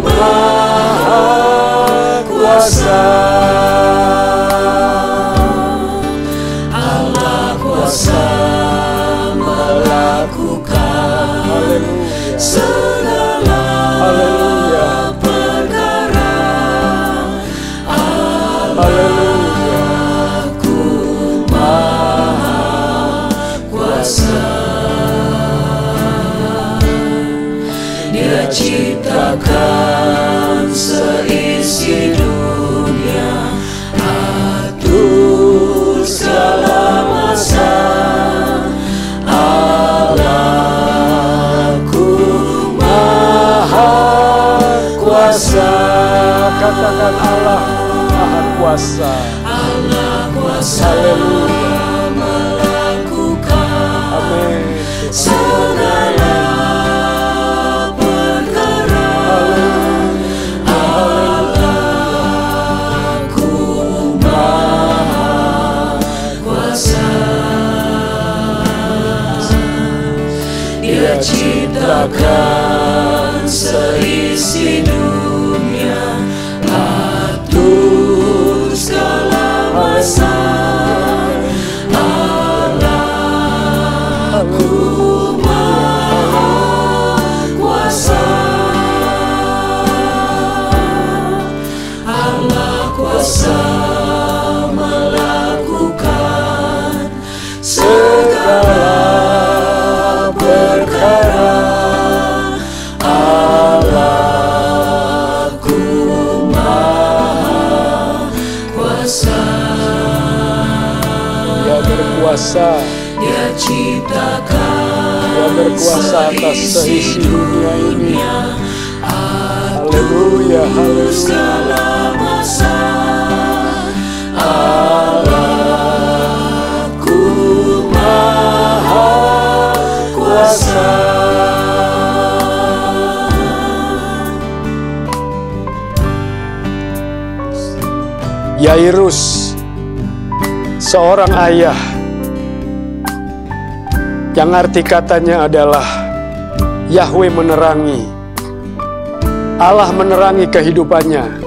maha kuasa. Allah kuasa melakukan segala ciptakan seisi dunia, atur segala masa. Allahku maha kuasa. Katakan Allah maha kuasa. Allah kuasa melakukan segala ciptakan seisi dunia, atur segala masa. Allahku maha kuasa. Allah kuasa melakukan segala perkara. Allah berkuasa. Dia ciptakan Dia berkuasa atas seisi dunia ini. Haleluya, haleluya. segala masa. Allahku Maha Kuasa. Yairus, seorang ayah yang arti katanya adalah Yahweh menerangi. Allah menerangi kehidupannya.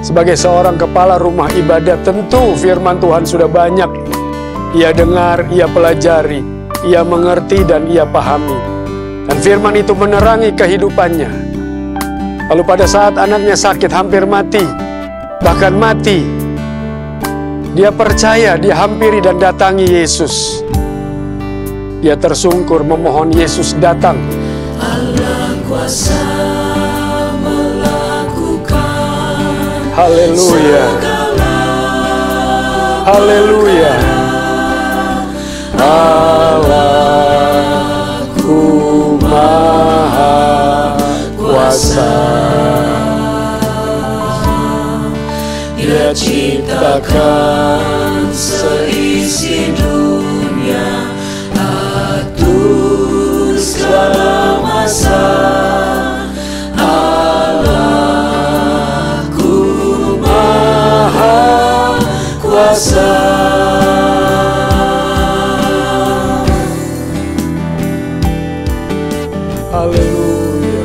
Sebagai seorang kepala rumah ibadat, tentu firman Tuhan sudah banyak ia dengar, ia pelajari, ia mengerti, dan ia pahami. Dan firman itu menerangi kehidupannya. Lalu pada saat anaknya sakit hampir mati, bahkan mati, dia percaya, dia hampiri dan datangi Yesus. Dia tersungkur memohon Yesus datang. Allah kuasa melakukan Haleluya. Haleluya. Allahku Maha Kuasa. Dia ciptakan seisi dunia, atur segala masa. Allahku Maha Kuasa. Haleluya.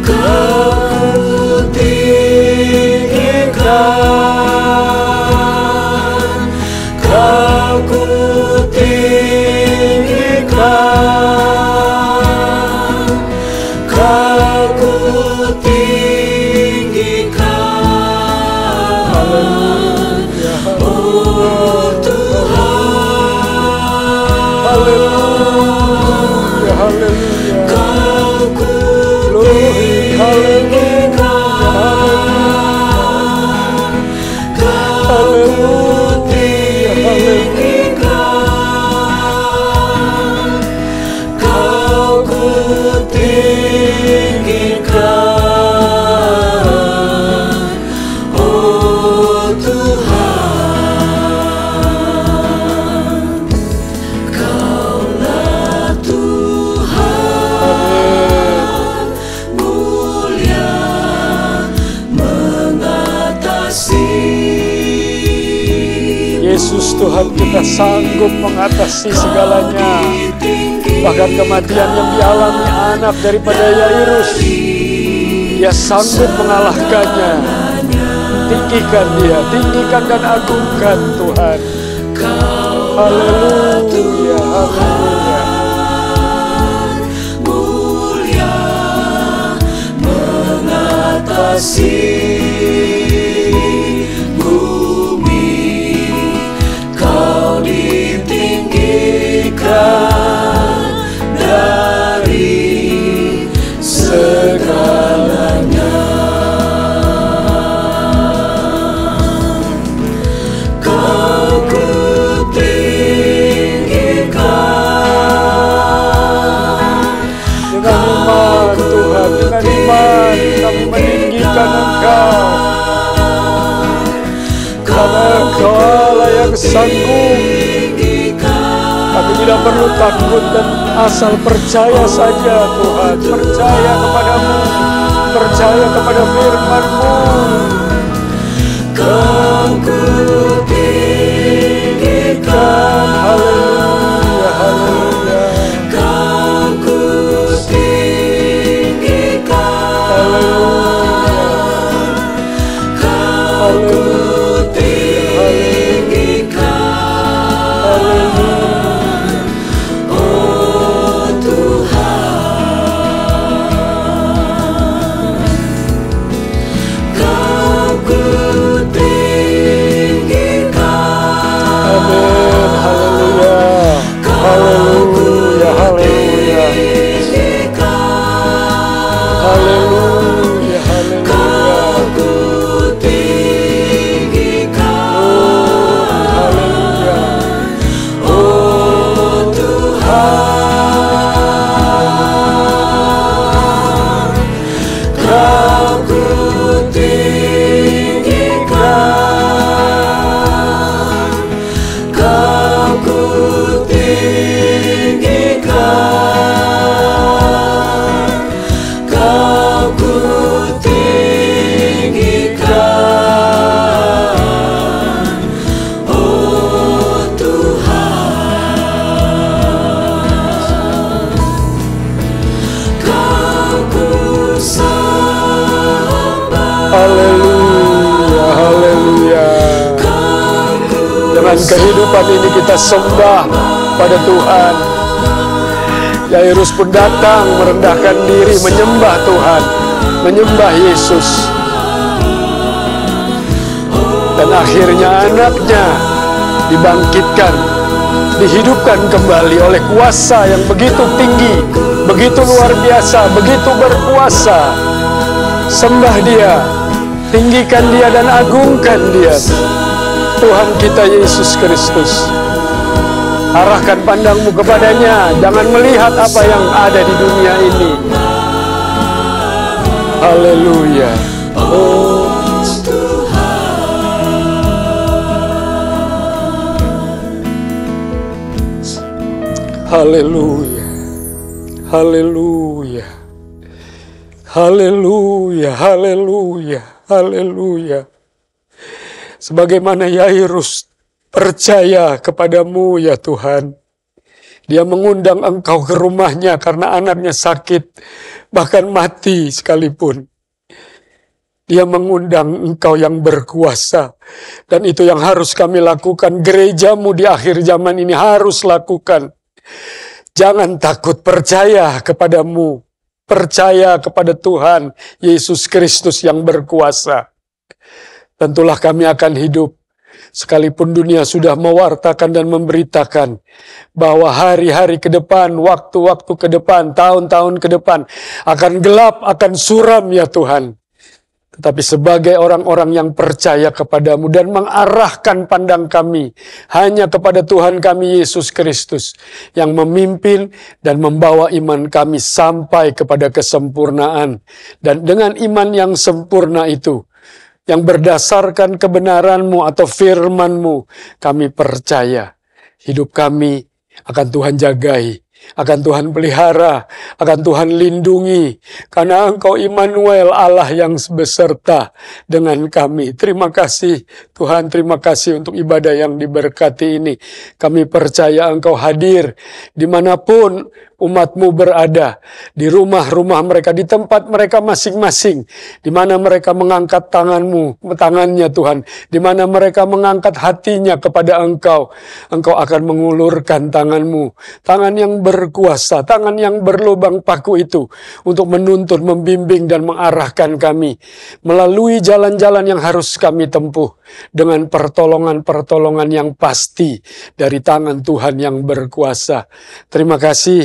Kau tinggikan, kau tinggikan, kau tinggikan, oh Tuhan. Haleluya. Haleluya. Kau kutinggikan, kau kutinggikan, kau kutinggikan, oh Tuhan. Kaulah Tuhan, mulia mengatasi. Yesus Tuhan kita sanggup mengatasi segalanya. Bahkan kematian yang dialami anak daripada Yairus, Dia sanggup mengalahkannya. Tinggikan Dia, tinggikan dan agungkan Tuhan. Haleluya, haleluya. Mulia mengatasi bumi, kau ditinggikan dari segalanya. Kau kutinggikan, Dengan iman Tuhan, dengan iman kami meninggikan Engkau. Karena Engkau Allah yang sanggup. Kami tidak perlu takut dan asal percaya saja Tuhan. Percaya kepadamu, percaya kepada firman-Mu. kau kutinggikan, Haleluya, haleluya. kau kutinggikan, kau kutinggikan, oh Tuhan. Kau kutinggikan, Haleluya, haleluya. Dengan kehidupan ini kita sembah pada Tuhan. Yairus pun datang merendahkan diri, menyembah Tuhan, menyembah Yesus. Dan akhirnya anaknya dibangkitkan, dihidupkan kembali oleh kuasa yang begitu tinggi, begitu luar biasa, begitu berkuasa. Sembah Dia, tinggikan Dia dan agungkan Dia, Tuhan kita Yesus Kristus. Arahkan pandangmu kepadanya, jangan melihat apa yang ada di dunia ini. Haleluya. Oh haleluya. Haleluya. Haleluya, haleluya, haleluya. Sebagaimana Yairus percaya kepadamu ya Tuhan. Dia mengundang engkau ke rumahnya karena anaknya sakit, bahkan mati sekalipun. Dia mengundang engkau yang berkuasa. Dan itu yang harus kami lakukan. Gerejamu di akhir zaman ini harus lakukan. Jangan takut, percaya kepadamu. Percaya kepada Tuhan Yesus Kristus yang berkuasa. Tentulah kami akan hidup, sekalipun dunia sudah mewartakan dan memberitakan bahwa hari-hari ke depan, waktu-waktu ke depan, tahun-tahun ke depan akan gelap, akan suram ya Tuhan. Tetapi sebagai orang-orang yang percaya kepadamu dan mengarahkan pandang kami hanya kepada Tuhan kami Yesus Kristus yang memimpin dan membawa iman kami sampai kepada kesempurnaan. Dan dengan iman yang sempurna itu, yang berdasarkan kebenaran-Mu atau firman-Mu, kami percaya hidup kami akan Tuhan jagai, akan Tuhan pelihara, akan Tuhan lindungi, karena Engkau Immanuel, Allah yang beserta dengan kami. Terima kasih Tuhan, terima kasih untuk ibadah yang diberkati ini. Kami percaya Engkau hadir dimanapun umat-Mu berada, di rumah-rumah mereka, di tempat mereka masing-masing, di mana mereka mengangkat tangannya Tuhan, di mana mereka mengangkat hatinya kepada Engkau. Engkau akan mengulurkan tangan-Mu, tangan yang berkuasa, tangan yang berlubang paku itu, untuk menuntun, membimbing dan mengarahkan kami melalui jalan-jalan yang harus kami tempuh dengan pertolongan-pertolongan yang pasti dari tangan Tuhan yang berkuasa. Terima kasih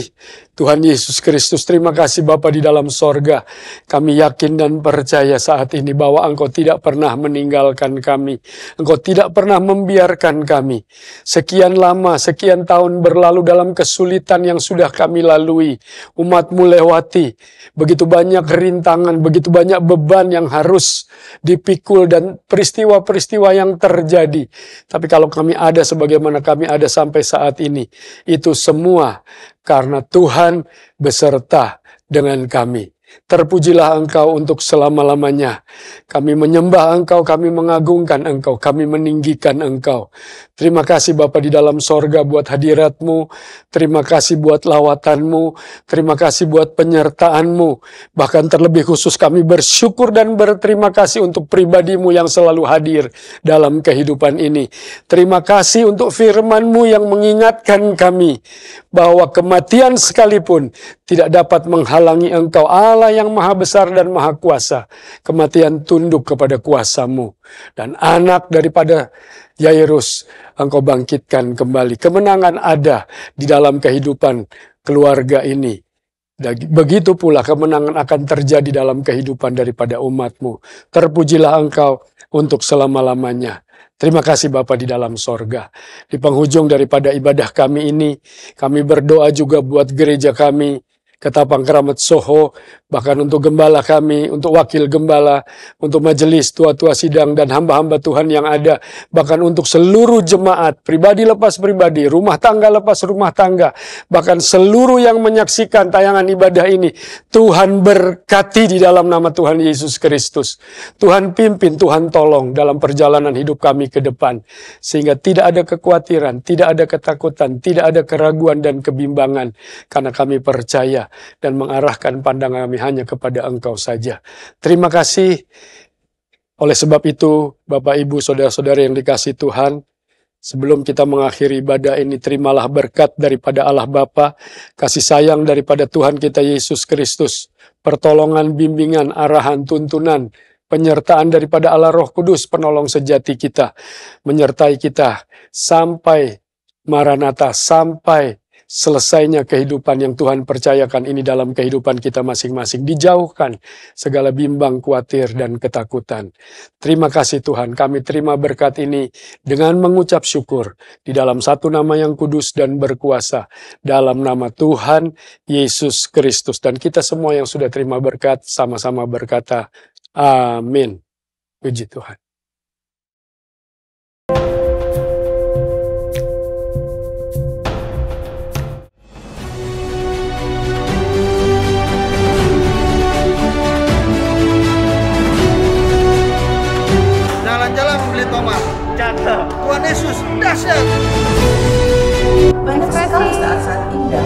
Tuhan Yesus Kristus, terima kasih Bapa di dalam sorga. Kami yakin dan percaya saat ini bahwa Engkau tidak pernah meninggalkan kami. Engkau tidak pernah membiarkan kami. Sekian lama, sekian tahun berlalu dalam kesulitan yang sudah kami lalui. Umat-Mu lewati. Begitu banyak rintangan, begitu banyak beban yang harus dipikul dan peristiwa-peristiwa yang terjadi. Tapi kalau kami ada sebagaimana kami ada sampai saat ini, itu semua karena Tuhan beserta dengan kami. Terpujilah Engkau untuk selama-lamanya. Kami menyembah Engkau, kami mengagungkan Engkau, kami meninggikan Engkau. Terima kasih Bapa di dalam sorga buat hadirat-Mu. Terima kasih buat lawatan-Mu. Terima kasih buat penyertaan-Mu. Bahkan terlebih khusus kami bersyukur dan berterima kasih untuk pribadi-Mu yang selalu hadir dalam kehidupan ini. Terima kasih untuk firman-Mu yang mengingatkan kami bahwa kematian sekalipun tidak dapat menghalangi Engkau, Allah yang maha besar dan maha kuasa. Kematian tunduk kepada kuasa-Mu. Dan anak daripada Yairus Engkau bangkitkan kembali. Kemenangan ada di dalam kehidupan keluarga ini. Dan begitu pula kemenangan akan terjadi dalam kehidupan daripada umat-Mu. Terpujilah Engkau untuk selama-lamanya. Terima kasih Bapa di dalam sorga. Di penghujung daripada ibadah kami ini, kami berdoa juga buat gereja kami, Ketapang Keramat Soho, bahkan untuk gembala kami, untuk wakil gembala, untuk majelis tua-tua sidang dan hamba-hamba Tuhan yang ada, bahkan untuk seluruh jemaat, pribadi lepas pribadi, rumah tangga lepas rumah tangga, bahkan seluruh yang menyaksikan tayangan ibadah ini. Tuhan berkati di dalam nama Tuhan Yesus Kristus. Tuhan pimpin, Tuhan tolong dalam perjalanan hidup kami ke depan, sehingga tidak ada kekhawatiran, tidak ada ketakutan, tidak ada keraguan dan kebimbangan, karena kami percaya dan mengarahkan pandangan kami hanya kepada Engkau saja. Terima kasih Oleh sebab itu, Bapak, Ibu, Saudara-saudara yang dikasihi Tuhan, sebelum kita mengakhiri ibadah ini, terimalah berkat daripada Allah Bapa, kasih sayang daripada Tuhan kita Yesus Kristus, pertolongan, bimbingan, arahan, tuntunan, penyertaan daripada Allah Roh Kudus, penolong sejati kita, menyertai kita sampai Maranatha, sampai selesainya kehidupan yang Tuhan percayakan ini dalam kehidupan kita masing-masing. Dijauhkan segala bimbang, khawatir, dan ketakutan. Terima kasih Tuhan, kami terima berkat ini dengan mengucap syukur di dalam satu nama yang kudus dan berkuasa, dalam nama Tuhan Yesus Kristus. Dan kita semua yang sudah terima berkat, sama-sama berkata, amin. Puji Tuhan. Jalan-jalan membeli tomat. Tuhan Yesus dahsyat. Banyak sekali saat-saat indah